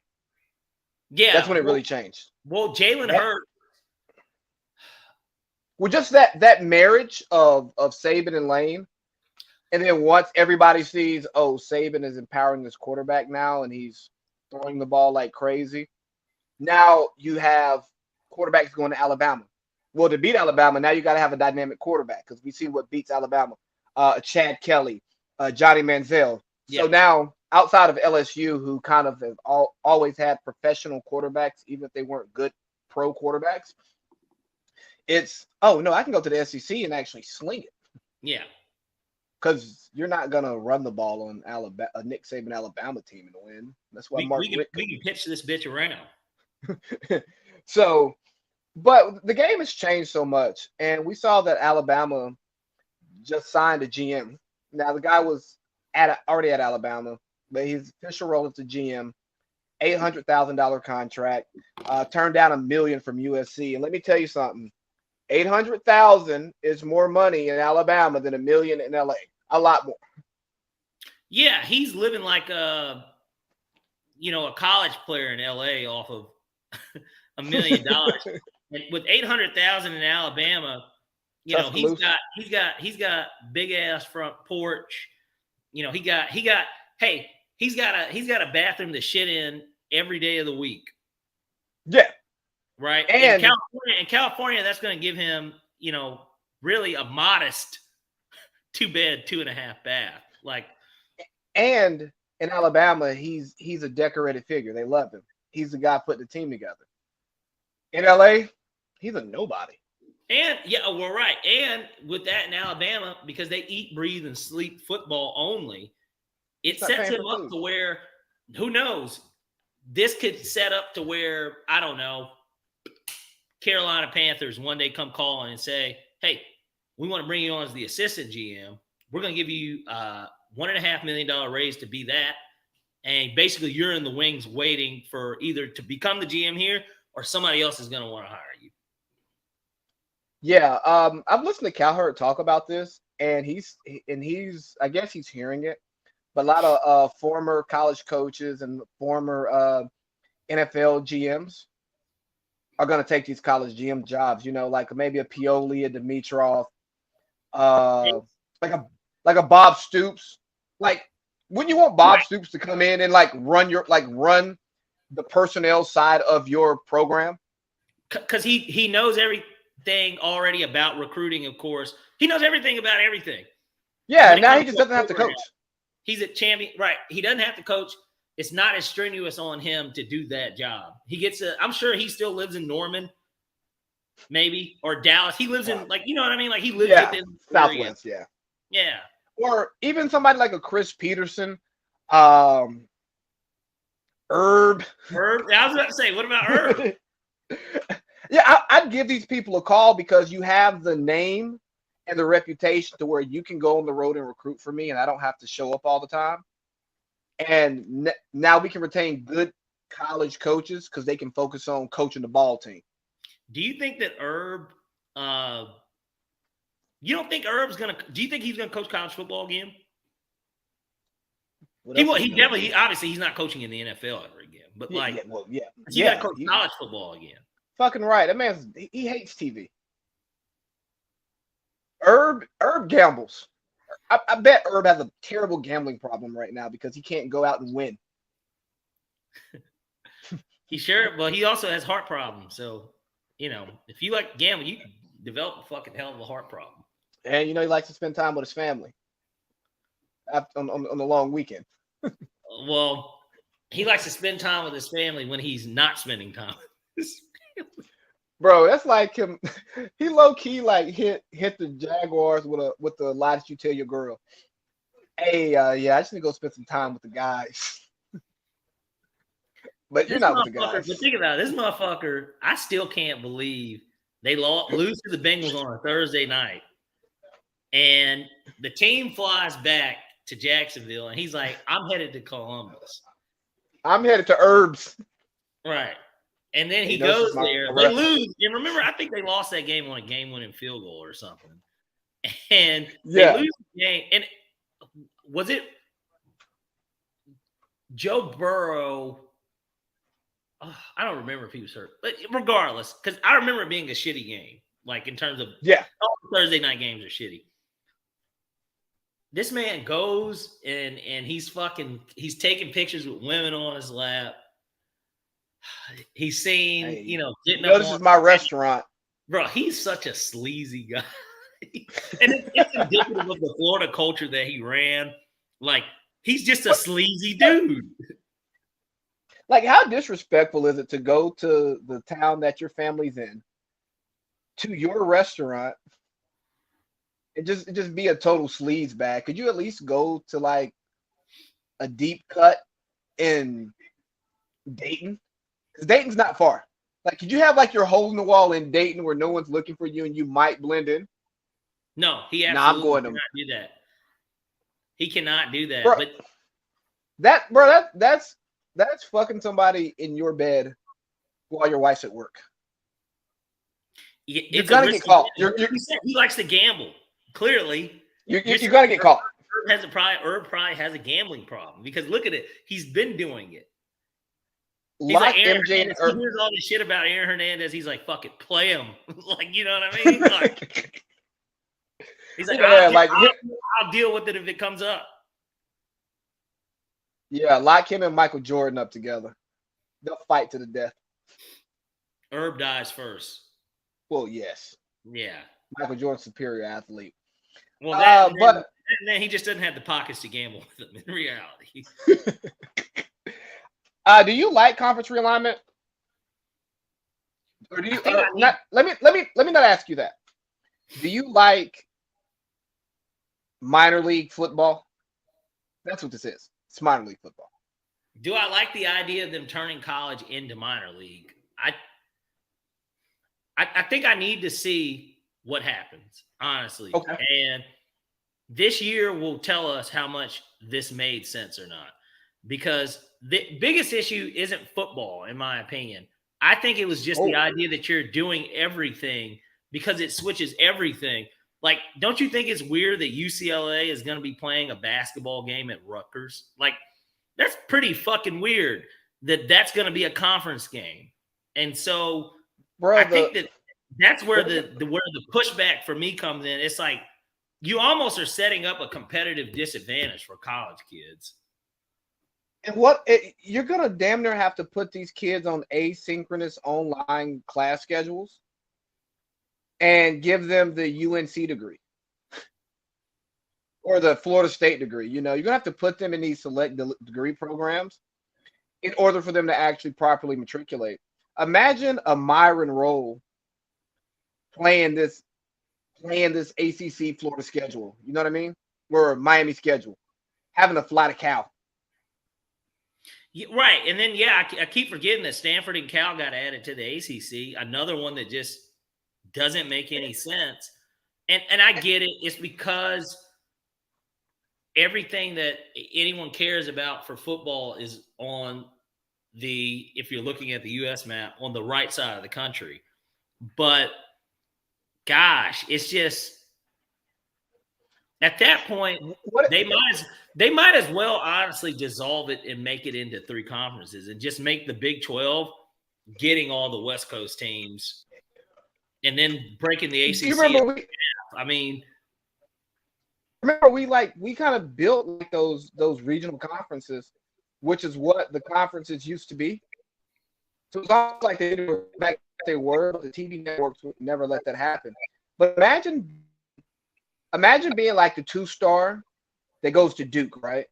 Yeah. That's when it really changed. Well, Jalen Hurts. Well, just that marriage of Saban and Lane. And then once everybody sees, oh, Saban is empowering this quarterback now and he's throwing the ball like crazy. Now you have quarterbacks going to Alabama. Well, to beat Alabama, now you got to have a dynamic quarterback because we see what beats Alabama. Chad Kelly, Johnny Manziel. So now, outside of LSU, who kind of have always had professional quarterbacks, even if they weren't good pro quarterbacks, it's, oh, no, I can go to the SEC and actually sling it. Yeah. Because you're not going to run the ball on a Nick Saban Alabama team and win. That's why we can pitch this bitch around. So, but the game has changed so much. And we saw that Alabama just signed a GM. Now, the guy was already at Alabama, but his official role as the GM, $800,000 contract, turned down $1 million from USC. And let me tell you something, $800,000 is more money in Alabama than $1 million in LA. A lot more. Yeah, he's living like a college player in LA off of $1 million. And with $800,000 in Alabama, he's got big ass front porch. He's got a bathroom to shit in every day of the week. Yeah. Right. And in California, that's going to give him, really a modest 2-bed, 2.5 bath. Like, and in Alabama, he's a decorated figure. They love him. He's the guy putting the team together. In LA, he's a nobody. And right. And with that in Alabama, because they eat, breathe, and sleep football only, it sets him up to where, who knows, this could set up to where, I don't know, Carolina Panthers one day come calling and say, hey, we want to bring you on as the assistant GM. We're going to give you $1.5 million raise to be that. And basically you're in the wings waiting for either to become the GM here or somebody else is going to want to hire you. Yeah, I've listened to Cowherd talk about this, and he's I guess he's hearing it, but a lot of former college coaches and former NFL GMs are going to take these college GM jobs. Like maybe a Pioli, a Dimitrov, like a Bob Stoops. Like, wouldn't you want Bob Stoops to come in and run the personnel side of your program? because he knows everything already about recruiting. Of course, he knows everything about everything. Yeah, now he just doesn't have to coach. He's a champion, right? He doesn't have to coach. It's not as strenuous on him to do that job. He gets I'm sure he still lives in Norman, maybe, or Dallas. He lives in, like, you know what I mean? Like, he lives within Southwest, yeah. Or even somebody like a Chris Peterson, Herb. Herb? I was about to say, what about Herb? Yeah, I'd give these people a call because you have the name and the reputation to where you can go on the road and recruit for me, and I don't have to show up all the time. And now we can retain good college coaches because they can focus on coaching the ball team. Do you think that Herb, you don't think Herb's do you think he's going to coach college football again? He definitely, obviously, he's not coaching in the NFL ever again. But, you got to coach college football again. Fucking right. That man, he hates TV. Herb gambles. I bet Herb has a terrible gambling problem right now because he can't go out and win. He also has heart problems. So, if you like gambling, you can develop a fucking hell of a heart problem. And, he likes to spend time with his family on the long weekend. Well, he likes to spend time with his family when he's not spending time with his family. Bro, that's like him. He low key like hit the Jaguars with the lie that you tell your girl. Hey, I just need to go spend some time with the guys. But you're not with the guys. But think about it, this motherfucker. I still can't believe they lose to the Bengals on a Thursday night, and the team flies back to Jacksonville, and he's like, "I'm headed to Columbus. I'm headed to Herbs." Right. And then he goes there. They lose. And remember, I think they lost that game on a game-winning field goal or something. And they lose the game. And was it Joe Burrow? I don't remember if he was hurt. But regardless, because I remember it being a shitty game. Like, in terms of all Thursday night games are shitty. This man goes and he's taking pictures with women on his lap. He's saying, getting up. This is my restaurant. Bro, he's such a sleazy guy. And it's indicative of the Florida culture that he ran. Like, he's just a sleazy dude. Like, how disrespectful is it to go to the town that your family's in, to your restaurant, and just be a total sleaze bag? Could you at least go to, like, a deep cut in Dayton? Because Dayton's not far. Like, could you have, like, your hole in the wall in Dayton where no one's looking for you and you might blend in? No, he absolutely cannot do that. He cannot do that. That's fucking somebody in your bed while your wife's at work. You're gonna get caught. He likes to gamble. Clearly, you're gonna get caught. Herb probably has a gambling problem because look at it. He's been doing it. He's like MJ Hernandez. He hears all this shit about Aaron Hernandez. He's like, "Fuck it, play him." Like, you know what I mean? Like, he's like, I'll deal with it if it comes up. Yeah, lock him and Michael Jordan up together. They'll fight to the death. Herb dies first. Well, yes. Yeah. Michael Jordan's superior athlete. Well, then he just doesn't have the pockets to gamble with them in reality. Do you like conference realignment? Or do you let me not ask you that. Do you like minor league football? That's what this is. It's minor league football. Do I like the idea of them turning college into minor league? I think I need to see what happens, honestly. Okay. And this year will tell us how much this made sense or not. Because the biggest issue isn't football, in my opinion. I think it was just the idea that you're doing everything because it switches everything. Like, don't you think it's weird that UCLA is going to be playing a basketball game at Rutgers? Like, that's pretty fucking weird that that's going to be a conference game. And so I think that's where the pushback for me comes in. It's like you almost are setting up a competitive disadvantage for college kids. And you're gonna damn near have to put these kids on asynchronous online class schedules and give them the UNC degree or the Florida State degree. You're gonna have to put them in these select degree programs in order for them to actually properly matriculate. Imagine a Myron Rolle playing this ACC Florida schedule. You know what I mean? Or Miami schedule, having to fly to Cal. Yeah, right. And then, I keep forgetting that Stanford and Cal got added to the ACC. Another one that just doesn't make any sense. And I get it. It's because everything that anyone cares about for football is on if you're looking at the U.S. map, on the right side of the country. But gosh, it's just at that point, they might as well honestly dissolve it and make it into 3 conferences and just make the Big 12 getting all the West Coast teams and then breaking the ACC. Do you remember we kind of built like those regional conferences, which is what the conferences used to be. So it's almost like they were, but the TV networks would never let that happen. But imagine being like the 2-star that goes to Duke, right?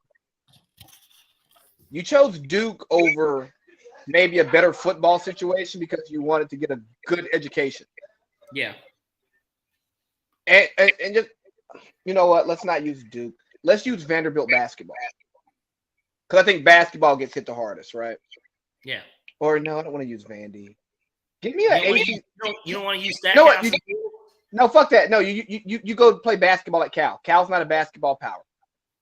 You chose Duke over maybe a better football situation because you wanted to get a good education. Yeah. And just, you know what? Let's not use Duke. Let's use Vanderbilt basketball. Because I think basketball gets hit the hardest, right? Yeah. Or no, I don't want to use Vandy. Give me an AC. You don't want to use that? No, fuck that. No, you go play basketball at Cal. Cal's not a basketball power.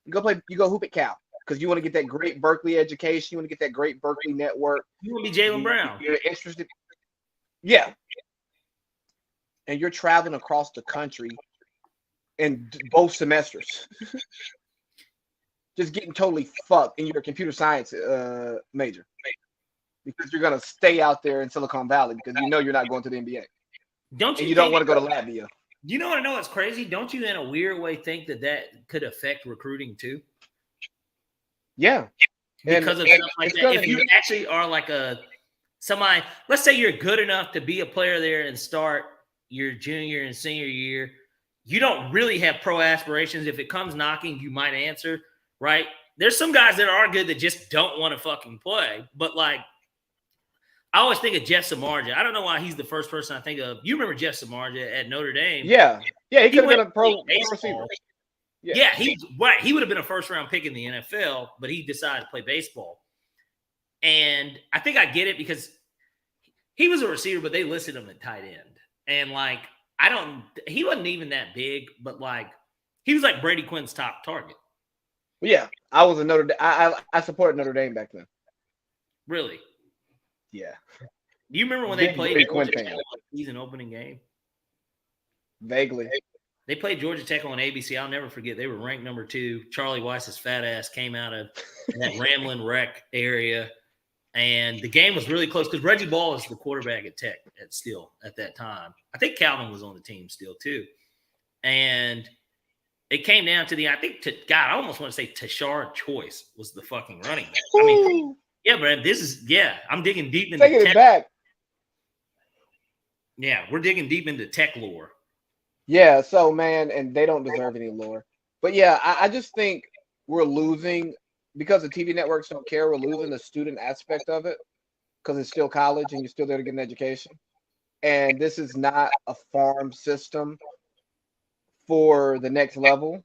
You go hoop at Cal because you want to get that great Berkeley education. You want to get that great Berkeley network. You want to be Jaylen Brown. You're interested. Yeah. And you're traveling across the country in both semesters. Just getting totally fucked in your computer science major. Because you're going to stay out there in Silicon Valley because you're not going to the NBA. You don't want to go to Latvia. You know what I know? It's crazy. Don't you, in a weird way, think that could affect recruiting too? Yeah, because of stuff like that. If you actually are like somebody, let's say you're good enough to be a player there and start your junior and senior year, you don't really have pro aspirations. If it comes knocking, you might answer, right? There's some guys that are good that just don't want to fucking play, but like. I always think of Jeff Samardzija. I don't know why he's the first person I think of. You remember Jeff Samardzija at Notre Dame? Yeah, he could have been a pro receiver. Yeah, he would have been a first-round pick in the NFL, but he decided to play baseball. And I think I get it because he was a receiver, but they listed him at tight end. And like, he wasn't even that big, but like, he was like Brady Quinn's top target. Yeah, I was a Notre Dame. I supported Notre Dame back then. Really? Yeah. Do you remember when they played Georgia Tech on the season opening game? Vaguely. They played Georgia Tech on ABC. I'll never forget. They were ranked number 2. Charlie Weiss's fat ass came out of that Ramblin' Wreck area. And the game was really close because Reggie Ball was the quarterback at Tech at that time. I think Calvin was on the team still too. And it came down to I almost want to say Tashard Choice was the fucking running back. I mean, yeah, Brad, I'm digging deep into Taking it back. Yeah, we're digging deep into Tech lore. Yeah, so, man, and they don't deserve any lore. But, yeah, I just think we're losing, because the TV networks don't care, we're losing the student aspect of it because it's still college and you're still there to get an education. And this is not a farm system for the next level.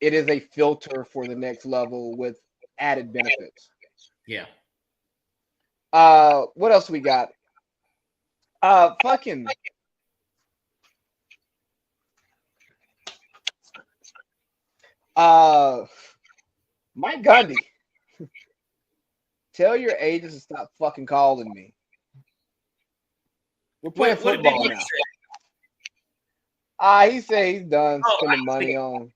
It is a filter for the next level with added benefits. Yeah. What else we got? Fucking Mike Gundy. Tell your agents to stop fucking calling me. We're playing football now. He said he's done spending money on,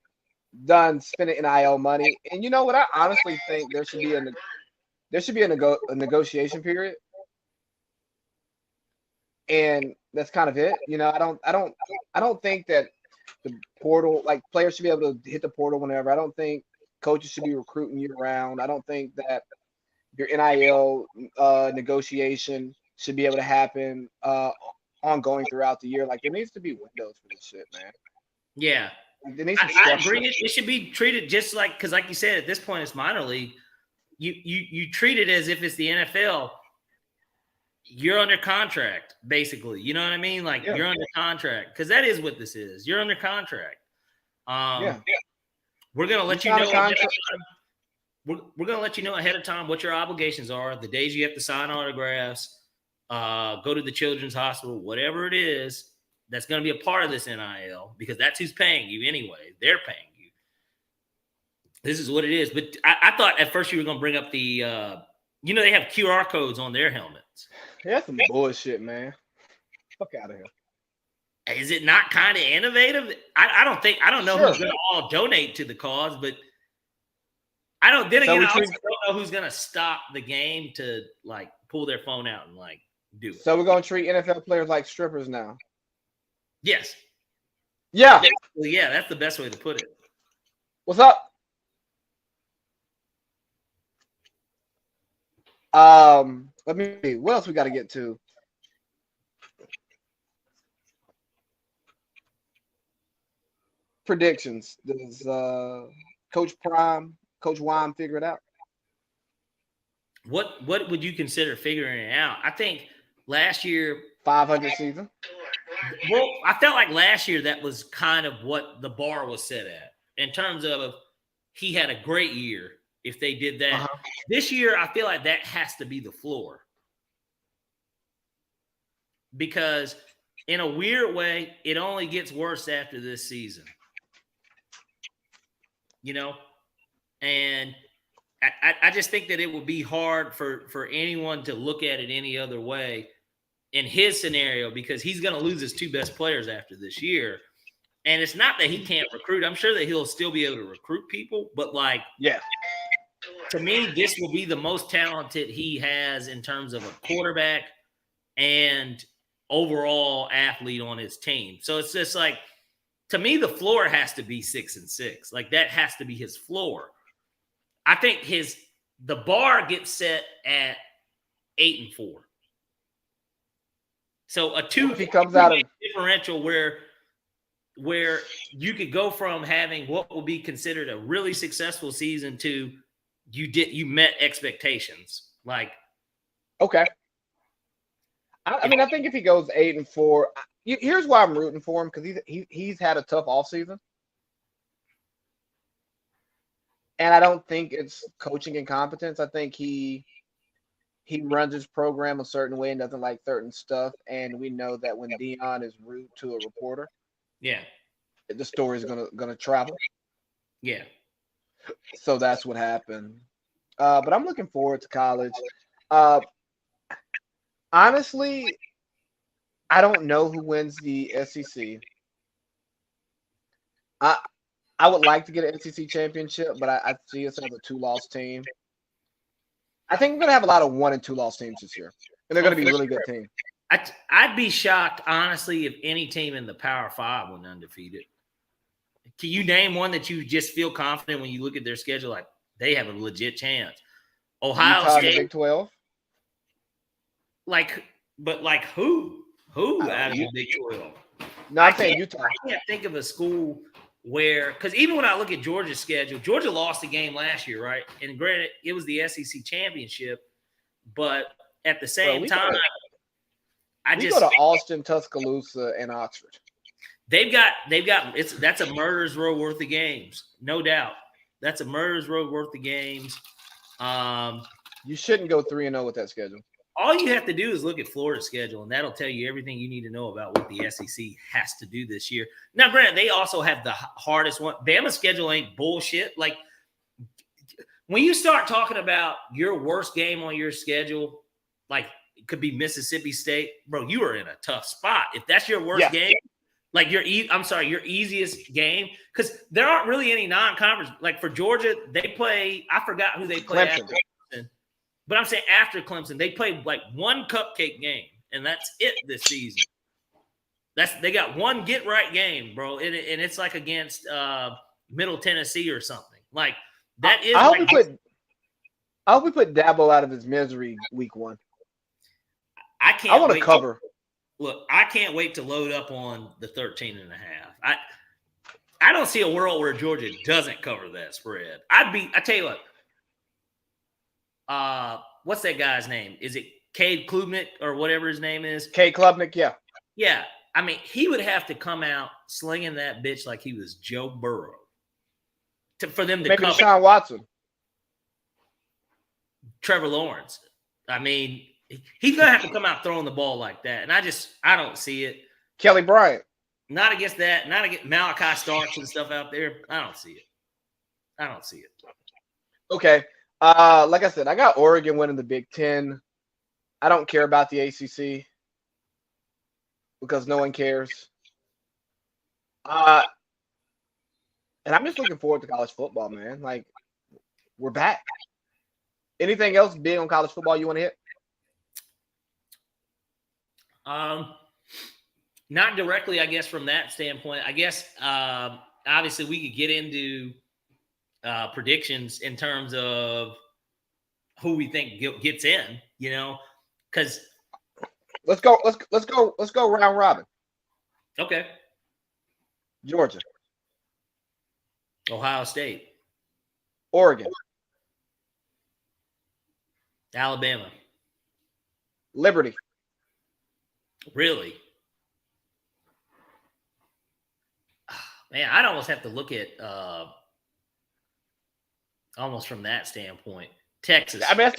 done spending NIL money. And you know what? I honestly think there should be a negotiation period. And that's kind of it. You know, I don't think that the portal, like players should be able to hit the portal whenever. I don't think coaches should be recruiting year round. I don't think that your NIL negotiation should be able to happen ongoing throughout the year. Like there needs to be windows for this shit, man. Yeah. There needs to be I agree. It should be treated just like, because like you said, at this point it's minor league. You treat it as if it's the NFL. You're under contract, basically. You know what I mean? Like you're under contract, because that is what this is. You're under contract. We're gonna let you know. We're gonna let you know ahead of time what your obligations are, the days you have to sign autographs, go to the children's hospital, whatever it is. That's going to be a part of this NIL, because that's who's paying you anyway. They're paying you. This is what it is. But I thought at first you were going to bring up the, they have QR codes on their helmets. That's some bullshit, man. Fuck out of here. Is it not kind of innovative? I don't know who's going to all donate to the cause, but I don't. Then again, I also don't know who's going to stop the game to like pull their phone out and like do it. So we're going to treat NFL players like strippers now. Yes. Yeah. Yeah, that's the best way to put it. What's up? Let me see. What else we got to get to? Predictions. Does Coach Wime figure it out? What would you consider figuring it out? I think last year 500 season. Well, I felt like last year that was kind of what the bar was set at in terms of he had a great year if they did that. This year, I feel like that has to be the floor. Because in a weird way, it only gets worse after this season. And I just think that it would be hard for anyone to look at it any other way in his scenario, because he's going to lose his two best players after this year. And it's not that he can't recruit. I'm sure that he'll still be able to recruit people, but to me, this will be the most talented he has in terms of a quarterback and overall athlete on his team. So it's just like, to me, the floor has to be 6-6. Like that has to be his floor. I think the bar gets set at 8-4. So a two differential where you could go from having what will be considered a really successful season to you met expectations. Like, okay. I mean, I think if he goes 8-4, here's why I'm rooting for him, because he's had a tough offseason. And I don't think it's coaching incompetence. I think he runs his program a certain way and doesn't like certain stuff. And we know that when Dion is rude to a reporter, the story is gonna travel. Yeah. So that's what happened. But I'm looking forward to college. Honestly, I don't know who wins the SEC. I would like to get an SEC championship, but I see us as a 2-loss team. I think we're going to have a lot of 1- and 2-loss teams this year, and they're going to be a really good team. I'd be shocked, honestly, if any team in the Power 5 went undefeated. Can you name one that you just feel confident when you look at their schedule, like they have a legit chance? Ohio State, Big 12. But who? Who out of the Big 12? No, I'm saying Utah. I can't think of a school where, because even when I look at Georgia's schedule, Georgia lost a game last year, right? And granted, it was the SEC championship, but at the same time, we go to Austin, Tuscaloosa, and Oxford. That's a murderer's row worth of games, no doubt. That's a murderer's row worth of games. You shouldn't go 3-0 with that schedule. All you have to do is look at Florida's schedule, and that'll tell you everything you need to know about what the SEC has to do this year. Now, granted, they also have the hardest one. Bama's schedule ain't bullshit. Like, when you start talking about your worst game on your schedule, like it could be Mississippi State, bro, you are in a tough spot. If that's your worst game, like your easiest game, because there aren't really any non-conference. Like for Georgia, they play, I forgot who they play after Clemson. But I'm saying after Clemson, they played like one cupcake game, and that's it this season. They got one get-right game, bro, and it's like against Middle Tennessee or something. Like, That is. I hope we put Dabo out of his misery week 1. I can't. I want to cover. Look, I can't wait to load up on the 13.5. I don't see a world where Georgia doesn't cover that spread. I tell you what. What's that guy's name? Is it Cade Klubnik or whatever his name is? Cade Klubnik, yeah. Yeah. I mean, he would have to come out slinging that bitch like he was Joe Burrow for them to maybe cover. Deshaun Watson. Trevor Lawrence. I mean, he's going to have to come out throwing the ball like that. And I don't see it. Kelly Bryant. Not against that. Not against Malachi Starks and stuff out there. I don't see it. Okay. Like I said, I got Oregon winning the Big Ten. I don't care about the ACC because no one cares. And I'm just looking forward to college football, man. Like, we're back. Anything else big on college football you want to hit? Not directly, I guess, from that standpoint. I guess obviously we could get into predictions in terms of who we think gets in, because let's go round robin. Okay. Georgia, Ohio State, Oregon, Alabama, Liberty. Really? Man, I'd almost have to look at almost from that standpoint. Texas. I mean, that's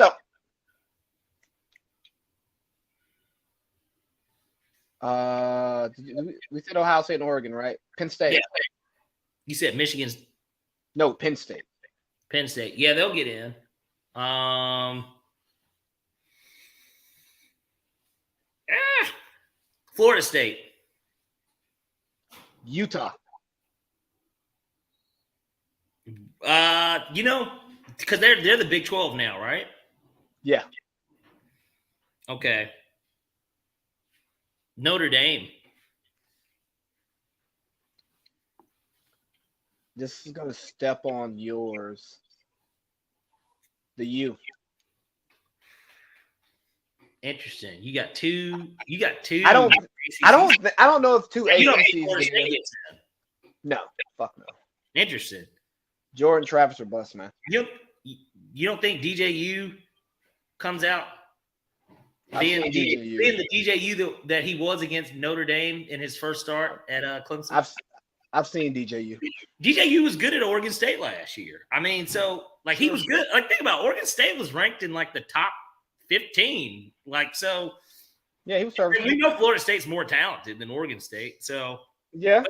we said Ohio State and Oregon, right? Penn State. Yeah. You said Michigan's. No, Penn State. Penn State. Yeah, they'll get in. Florida State. Utah. Because they're the Big 12 now, right? Yeah. Okay. Notre Dame. This is gonna step on yours. The U. Interesting. You got two. I don't know if two You don't ACCs. think Florida State gets in. No, fuck no. Interesting. Jordan Travis are bust, man. You don't think DJU comes out being the DJU that he was against Notre Dame in his first start at Clemson? I've seen DJU. DJU was good at Oregon State last year. I mean, so like he was good. Like think about it, Oregon State was ranked in like the top 15. Like so. Yeah, he was serving. We know Florida State's more talented than Oregon State. So yeah,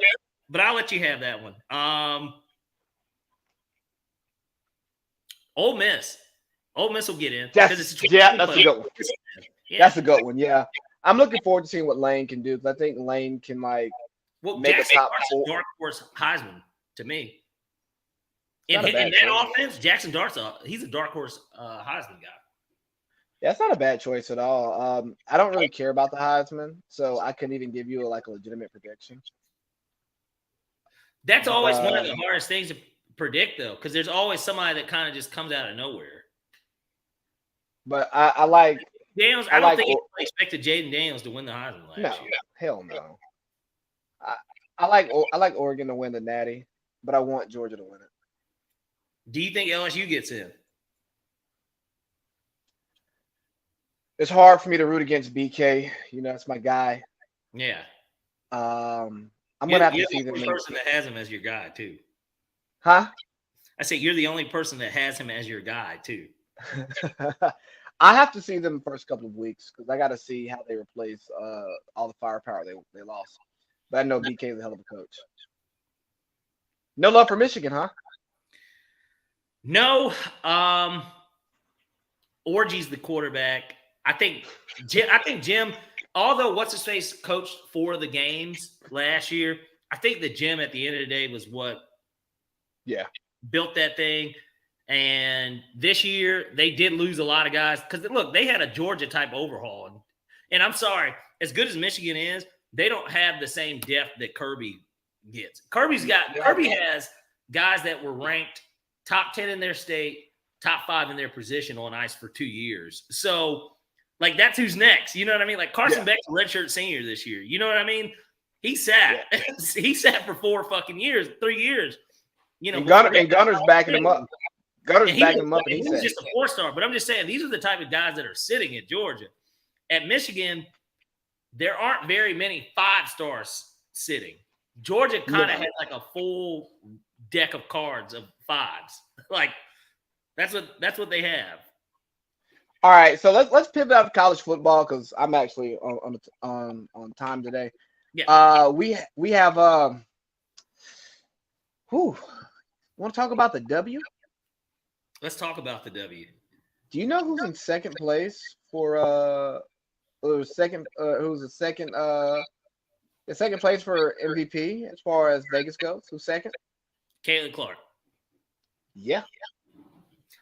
but I'll let you have that one. Ole Miss. Ole Miss will get in. That's a good one. Yeah. That's a good one. Yeah, I'm looking forward to seeing what Lane can do because I think Lane can make Jackson a top Dart's 4. a dark horse Heisman to me. In that offense, Jackson Dart's he's a dark horse Heisman guy. Yeah, that's not a bad choice at all. I don't really care about the Heisman, so I couldn't even give you a legitimate prediction. That's always one of the hardest things to predict, though, because there's always somebody that kind of just comes out of nowhere. But I like Daniels. I don't think anybody expected Jaden Daniels to win the Heisman last year. Hell no. I like Oregon to win the Natty, but I want Georgia to win it. Do you think LSU gets in? It's hard for me to root against BK. That's my guy. Yeah. I'm gonna have to see them. You're the only person that has him as your guy too. Huh? I say you're the only person that has him as your guy too. I have to see them the first couple of weeks because I got to see how they replace all the firepower they lost. But I know BK is a hell of a coach. No love for Michigan, huh? No. Orgy's the quarterback. I think Jim, although what's-his-face coached 4 of the games last year, I think that Jim at the end of the day was what built that thing. And this year, they did lose a lot of guys. Because, look, they had a Georgia-type overhaul. And I'm sorry, as good as Michigan is, they don't have the same depth that Kirby gets. Kirby has guys that were ranked top 10 in their state, top 5 in their position on ice for 2 years. So, like, that's who's next. You know what I mean? Like, Carson Beck's a redshirt senior this year. You know what I mean? He sat. Yeah. He sat for 3 years. You know, and Gunner's backing him up. Gunner's backing him up. And he was just a 4-star. But I'm just saying, these are the type of guys that are sitting at Georgia. At Michigan, there aren't very many 5-stars sitting. Georgia kind of had like a full deck of cards of 5s. Like, that's what they have. All right, so let's pivot out to college football because I'm actually on time today. Yeah. We have want to talk about the W? Let's talk about the W. Do you know who's in second place for second place for MVP as far as Vegas goes? Who's second? Caitlin Clark. Yeah.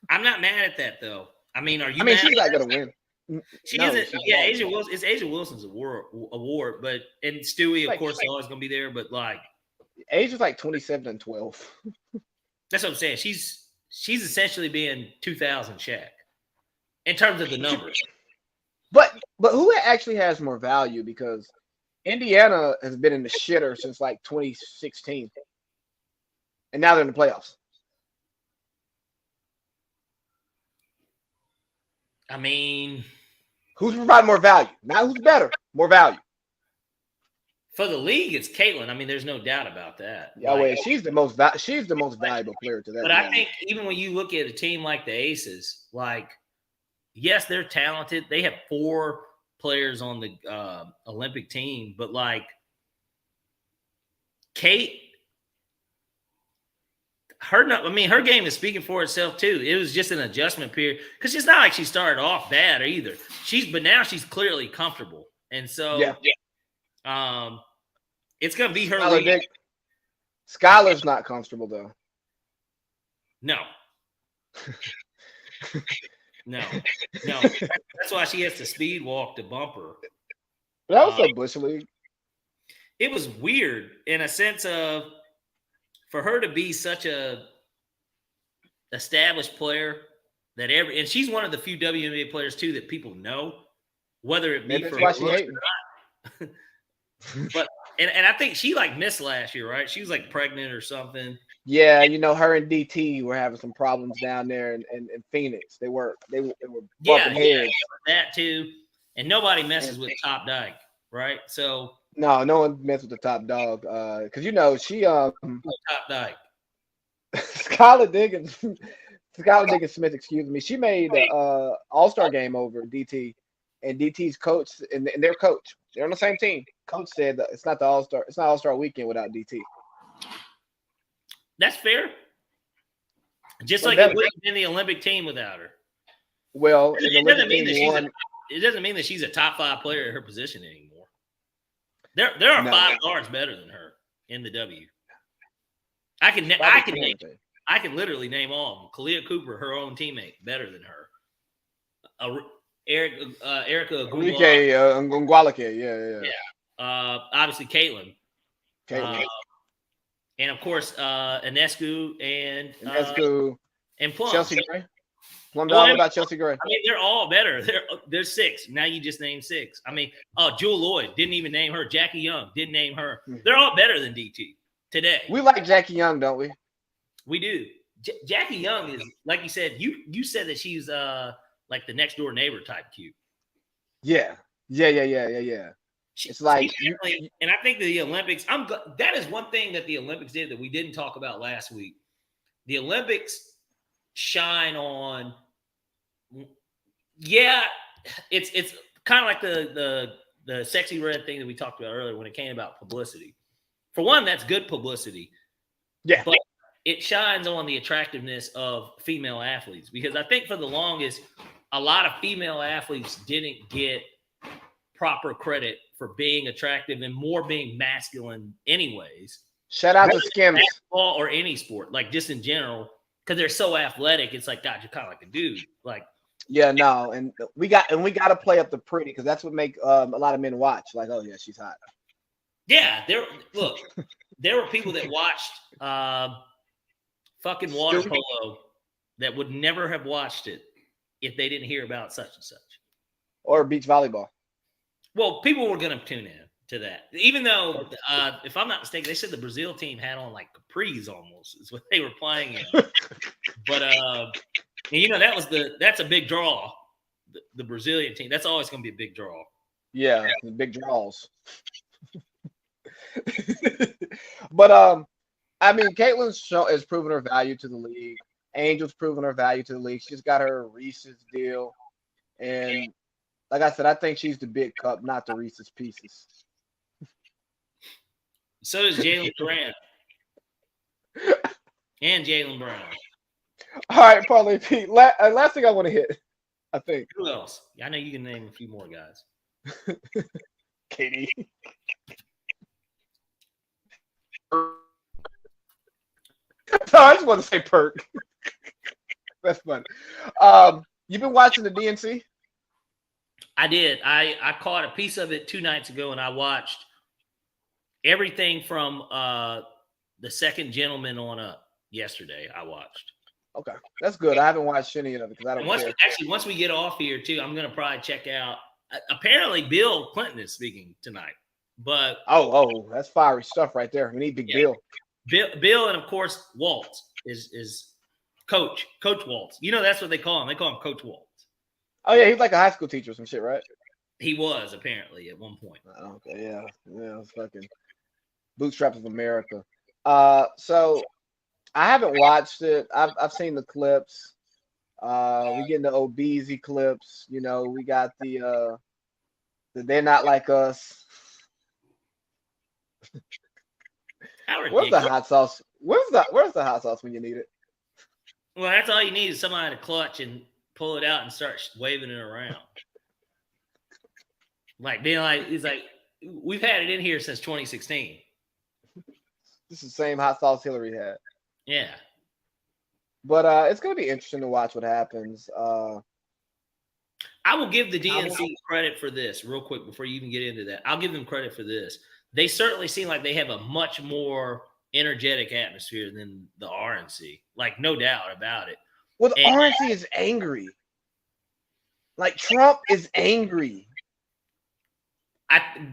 I'm not mad at that though. I mean, are you? I mean, she's not gonna win. She isn't. Yeah, Asia Wilson. It's Asia Wilson's award, but and Stewie, of course, is always gonna be there. But like, Asia's like 27-12. That's what I'm saying. She's essentially being 2000 Shaq in terms of the numbers. But who actually has more value? Because Indiana has been in the shitter since like 2016, and now they're in the playoffs. I mean, who's providing more value? Not who's better, more value. For the league, it's Caitlin. I mean, there's no doubt about that. Yeah, wait, she's the most valuable player to that. But I think even when you look at a team like the Aces, like, yes, they're talented. They have 4 players on the Olympic team, but like Kate, her game is speaking for itself too. It was just an adjustment period because it's not like she started off bad either. But now she's clearly comfortable, and so it's gonna be her. Skylar's not comfortable though. No. No. That's why she has to speed walk to bumper. That was a Bush League. It was weird in a sense of for her to be such a established player that and she's one of the few WNBA players too that people know, whether it be for looks or not. But and I think she like missed last year, right? She was like pregnant or something. Yeah, you know, her and DT were having some problems down there in Phoenix. They were bumping heads. That too. And nobody messes with Top Dyke, right? So no one messes with the top dog. Because you know she Top Dyke. Skylar Diggins Smith, excuse me. She made All-Star game over DT, and DT's coach and their coach. They're on the same team. Coach said that it's not All-Star weekend without DT. That's fair. Just like it wouldn't have been the Olympic team without her. Well, it doesn't mean that she's a top 5 player at her position anymore. There are 5 guards better than her in the W. I can literally name all of them. Kalia Cooper, her own teammate, better than her. Erica Ngwalake, yeah. Obviously, Caitlin. And of course, Enescu and Plum. Chelsea Gray. Plum Dog about Chelsea Gray. I mean, they're all better. They're 6. Now you just named 6. I mean, Jewel Lloyd didn't even name her. Jackie Young didn't name her. They're all better than DT today. We like Jackie Young, don't we? We do. Jackie Young is, like you said, you said that she's like the next door neighbor type cute. Yeah. It's like, and I think the Olympics. That is one thing that the Olympics did that we didn't talk about last week. The Olympics shine on. Yeah, it's kind of like the sexy red thing that we talked about earlier when it came about publicity. For one, that's good publicity. Yeah, but it shines on the attractiveness of female athletes because I think for the longest, a lot of female athletes didn't get proper credit for being attractive and more being masculine anyways. Shout out to Skims. Basketball or any sport, like just in general, because they're so athletic. It's like, God, you're kind of like a dude. Like, yeah, no, and we got to play up the pretty because that's what make a lot of men watch. Like, oh yeah, she's hot. Yeah, there were people that watched fucking water polo that would never have watched it if they didn't hear about such and such. Or beach volleyball. Well, people were going to tune in to that. Even though, if I'm not mistaken, they said the Brazil team had on like capris almost is what they were playing in. But, that's a big draw. The Brazilian team. That's always going to be a big draw. Yeah, the big draws. But, Caitlin's show has proven her value to the league. Angel's proven her value to the league. She's got her Reese's deal. And like I said, I think she's the big cup, not the Reese's Pieces. So does Jalen Durant. And Jaylen Brown. All right, Parlay Pete. Last thing I want to hit, I think. Who else? I know you can name a few more guys. Katie. No, I just want to say Perk. That's funny. You've been watching the DNC? I did. I caught a piece of it 2 nights ago, and I watched everything from the Second Gentleman on up yesterday. I watched. Okay, that's good. I haven't watched any of it because I don't care. Once we get off here, too, I'm going to probably check out. Apparently, Bill Clinton is speaking tonight. But that's fiery stuff right there. We need Big Bill. Bill, and of course, Waltz is Coach Waltz. That's what they call him. They call him Coach Waltz. Oh yeah, he's like a high school teacher or some shit, right? He was apparently at one point. Okay, yeah, it's fucking Bootstraps of America. So I haven't watched it. I've seen the clips. We getting the Obeezy clips. We got the They're Not Like Us. Where's the hot sauce? Where's the hot sauce when you need it? Well, that's all you need is somebody to clutch and pull it out and start waving it around. Like being like, it's like, we've had it in here since 2016. This is the same hot sauce Hillary had. Yeah. But it's going to be interesting to watch what happens. I will give the DNC credit for this real quick before you even get into that. I'll give them credit for this. They certainly seem like they have a much more energetic atmosphere than the RNC. Like, no doubt about it. Well, the RNC is angry. Like, Trump is angry.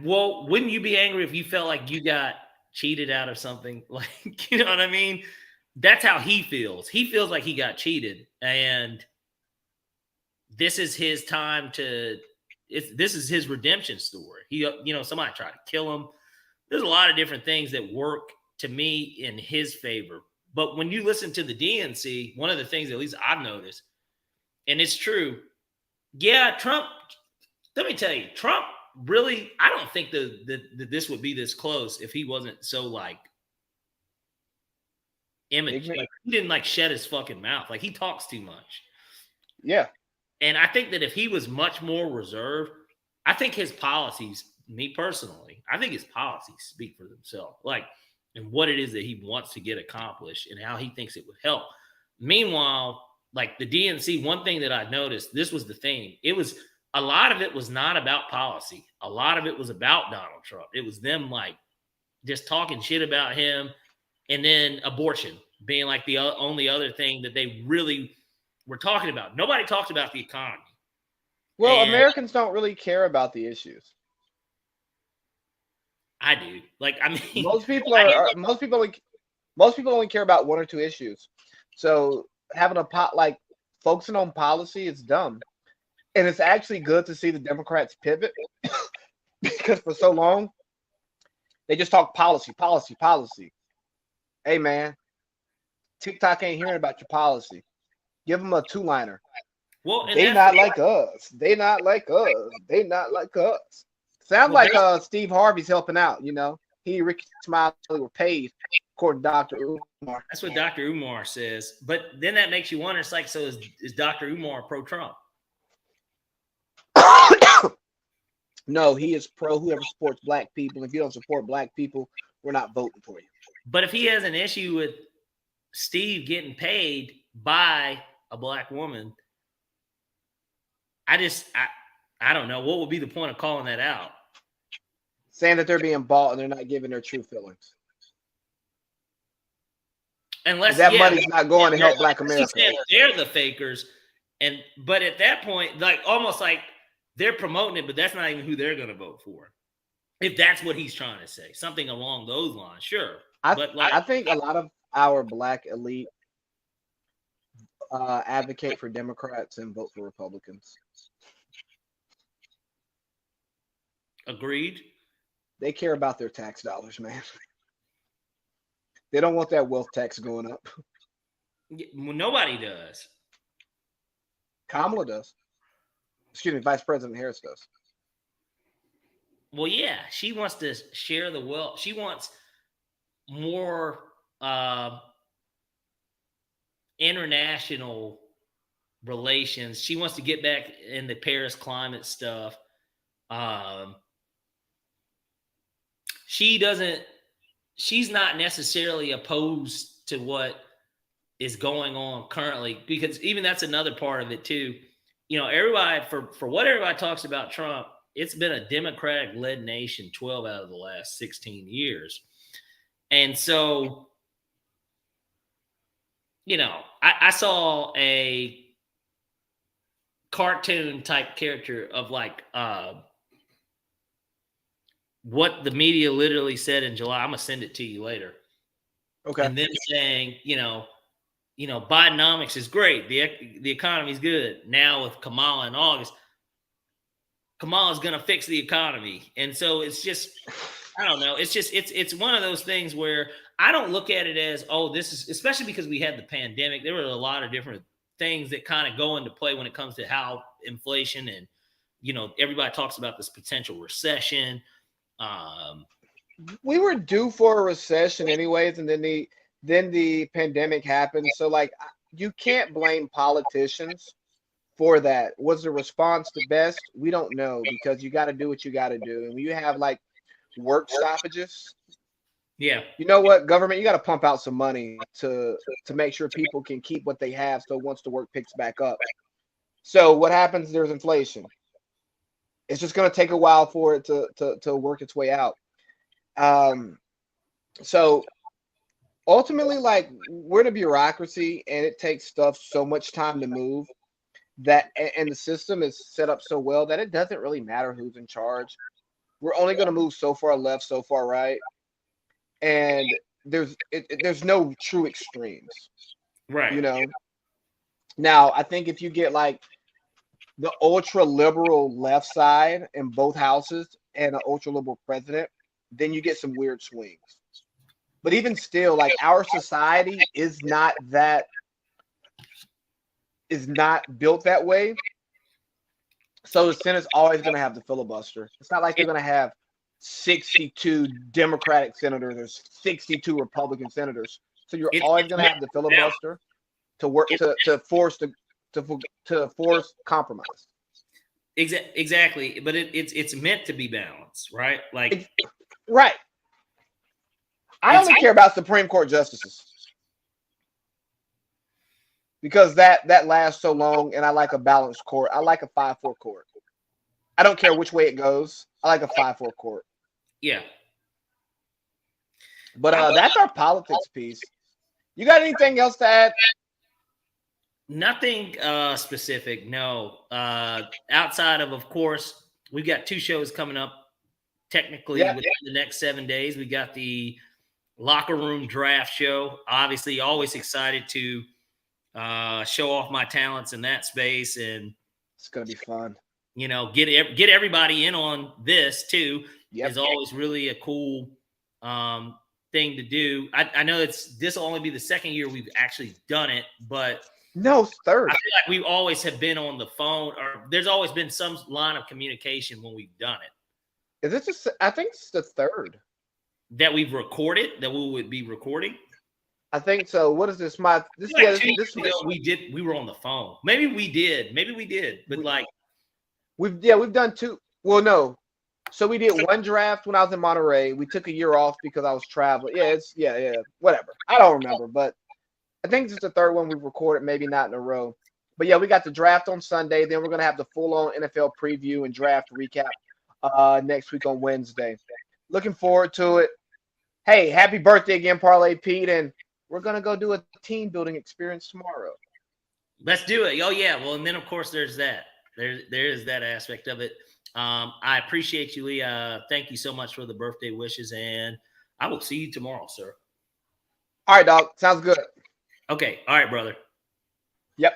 Wouldn't you be angry if you felt like you got cheated out of something? Like, you know what I mean? That's how he feels. He feels like he got cheated, and this is his time this is his redemption story. Somebody tried to kill him. There's a lot of different things that work to me in his favor. But when you listen to the DNC, one of the things, at least I've noticed, and it's true, yeah, Trump, let me tell you, Trump really, I don't think that this would be this close if he wasn't so like image. Like, he didn't like shut his fucking mouth. Like, he talks too much. Yeah. And I think that if he was much more reserved, I think his policies, me personally, I think his policies speak for themselves. Like, and what it is that he wants to get accomplished and how he thinks it would help. Meanwhile, like the DNC, one thing that I noticed, this was the thing. A lot of it was not about policy. A lot of it was about Donald Trump. It was them like just talking shit about him, and then abortion being like the only other thing that they really were talking about. Nobody talked about the economy. Well, Americans don't really care about the issues. I do. Like, I mean, most people only care about 1 or 2 issues. So having focusing on policy is dumb. And it's actually good to see the Democrats pivot because for so long they just talk policy. Hey man, TikTok ain't hearing about your policy. Give them a 2-liner. Well, they not like us. They not like us. They not like us. Sounds like Steve Harvey's helping out. He and Ricky Smiley were paid, according to Dr. Umar. That's what Dr. Umar says. But then that makes you wonder. It's like, so is Dr. Umar pro-Trump? No, he is pro whoever supports black people. If you don't support black people, we're not voting for you. But if he has an issue with Steve getting paid by a black woman, I don't know. What would be the point of calling that out? Saying that they're being bought and they're not giving their true feelings. Unless that money's not going to help Black America. They're the fakers, but at that point, like almost like they're promoting it, but that's not even who they're going to vote for. If that's what he's trying to say, something along those lines, sure. I think a lot of our Black elite advocate for Democrats and vote for Republicans. Agreed. They care about their tax dollars, man. They don't want that wealth tax going up. Well, nobody does. Kamala does. Excuse me, Vice President Harris does. Well, yeah, she wants to share the wealth. She wants more international relations. She wants to get back in the Paris climate stuff. She's not necessarily opposed to what is going on currently, because even that's another part of it too. Everybody, for what everybody talks about Trump, it's been a Democratic-led nation 12 out of the last 16 years. And so, I saw a cartoon type character of like what the media literally said in July. I'm going to send it to you later. Okay. And then saying, Bidenomics is great. The economy's good. Now with Kamala in August, Kamala's going to fix the economy. And so it's just, I don't know. It's just, it's one of those things where I don't look at it as, this is, especially because we had the pandemic. There were a lot of different things that kind of go into play when it comes to how inflation and, everybody talks about this potential recession. We were due for a recession anyways, and then the pandemic happened. So like, you can't blame politicians for that. Was the response the best? We don't know, because you got to do what you got to do. And when you have like work stoppages, yeah, you know what, government, you got to pump out some money to make sure people can keep what they have. So once the work picks back up, so what happens? There's inflation. It's just going to take a while for it to work its way out. So ultimately, like, we're in a bureaucracy, and it takes stuff so much time to move that, and the system is set up so well that it doesn't really matter who's in charge. We're only going to move so far left, so far right, and there's no true extremes, right? Now I think if you get like the ultra liberal left side in both houses and an ultra liberal president, then you get some weird swings. But even still, like, our society is not built that way. So the Senate's always going to have the filibuster. It's not like they're going to have 62 Democratic senators or 62 Republican senators. So you're always going to have the filibuster to work to force compromise. Exactly, but it's meant to be balanced, right? Like, right. I only care about Supreme Court justices because that lasts so long, and I like a balanced court. I like a 5-4 court. I don't care which way it goes. I like a 5-4 court. Yeah. But that's our politics piece. You got anything else to add? Nothing specific, no. Outside of course, we've got 2 shows coming up technically within the next 7 days. We got the Locker Room Draft Show. Obviously, always excited to show off my talents in that space, and it's gonna be fun. Get everybody in on this too. Is always really a cool thing to do. I know this will only be the second year we've actually done it, but no, it's third. I feel like we always have been on the phone, or there's always been some line of communication when we've done it. Is it just? I think it's the third that we've recorded, that we would be recording. I think so. What is this? We were on the phone. Maybe we did, but like we've done 2. Well, no. So we did 1 draft when I was in Monterey. We took a year off because I was traveling. Whatever. I don't remember, but I think this is the third one we've recorded, maybe not in a row. But yeah, we got the draft on Sunday. Then we're going to have the full-on NFL preview and draft recap next week on Wednesday. Looking forward to it. Hey, happy birthday again, Parlay Pete. And we're gonna go do a team building experience tomorrow. Let's do it. Oh yeah. Well, and then of course there's that. There is that aspect of it. I appreciate you, Lee. Thank you so much for the birthday wishes, and I will see you tomorrow, sir. All right, dog. Sounds good. Okay. All right, brother. Yep.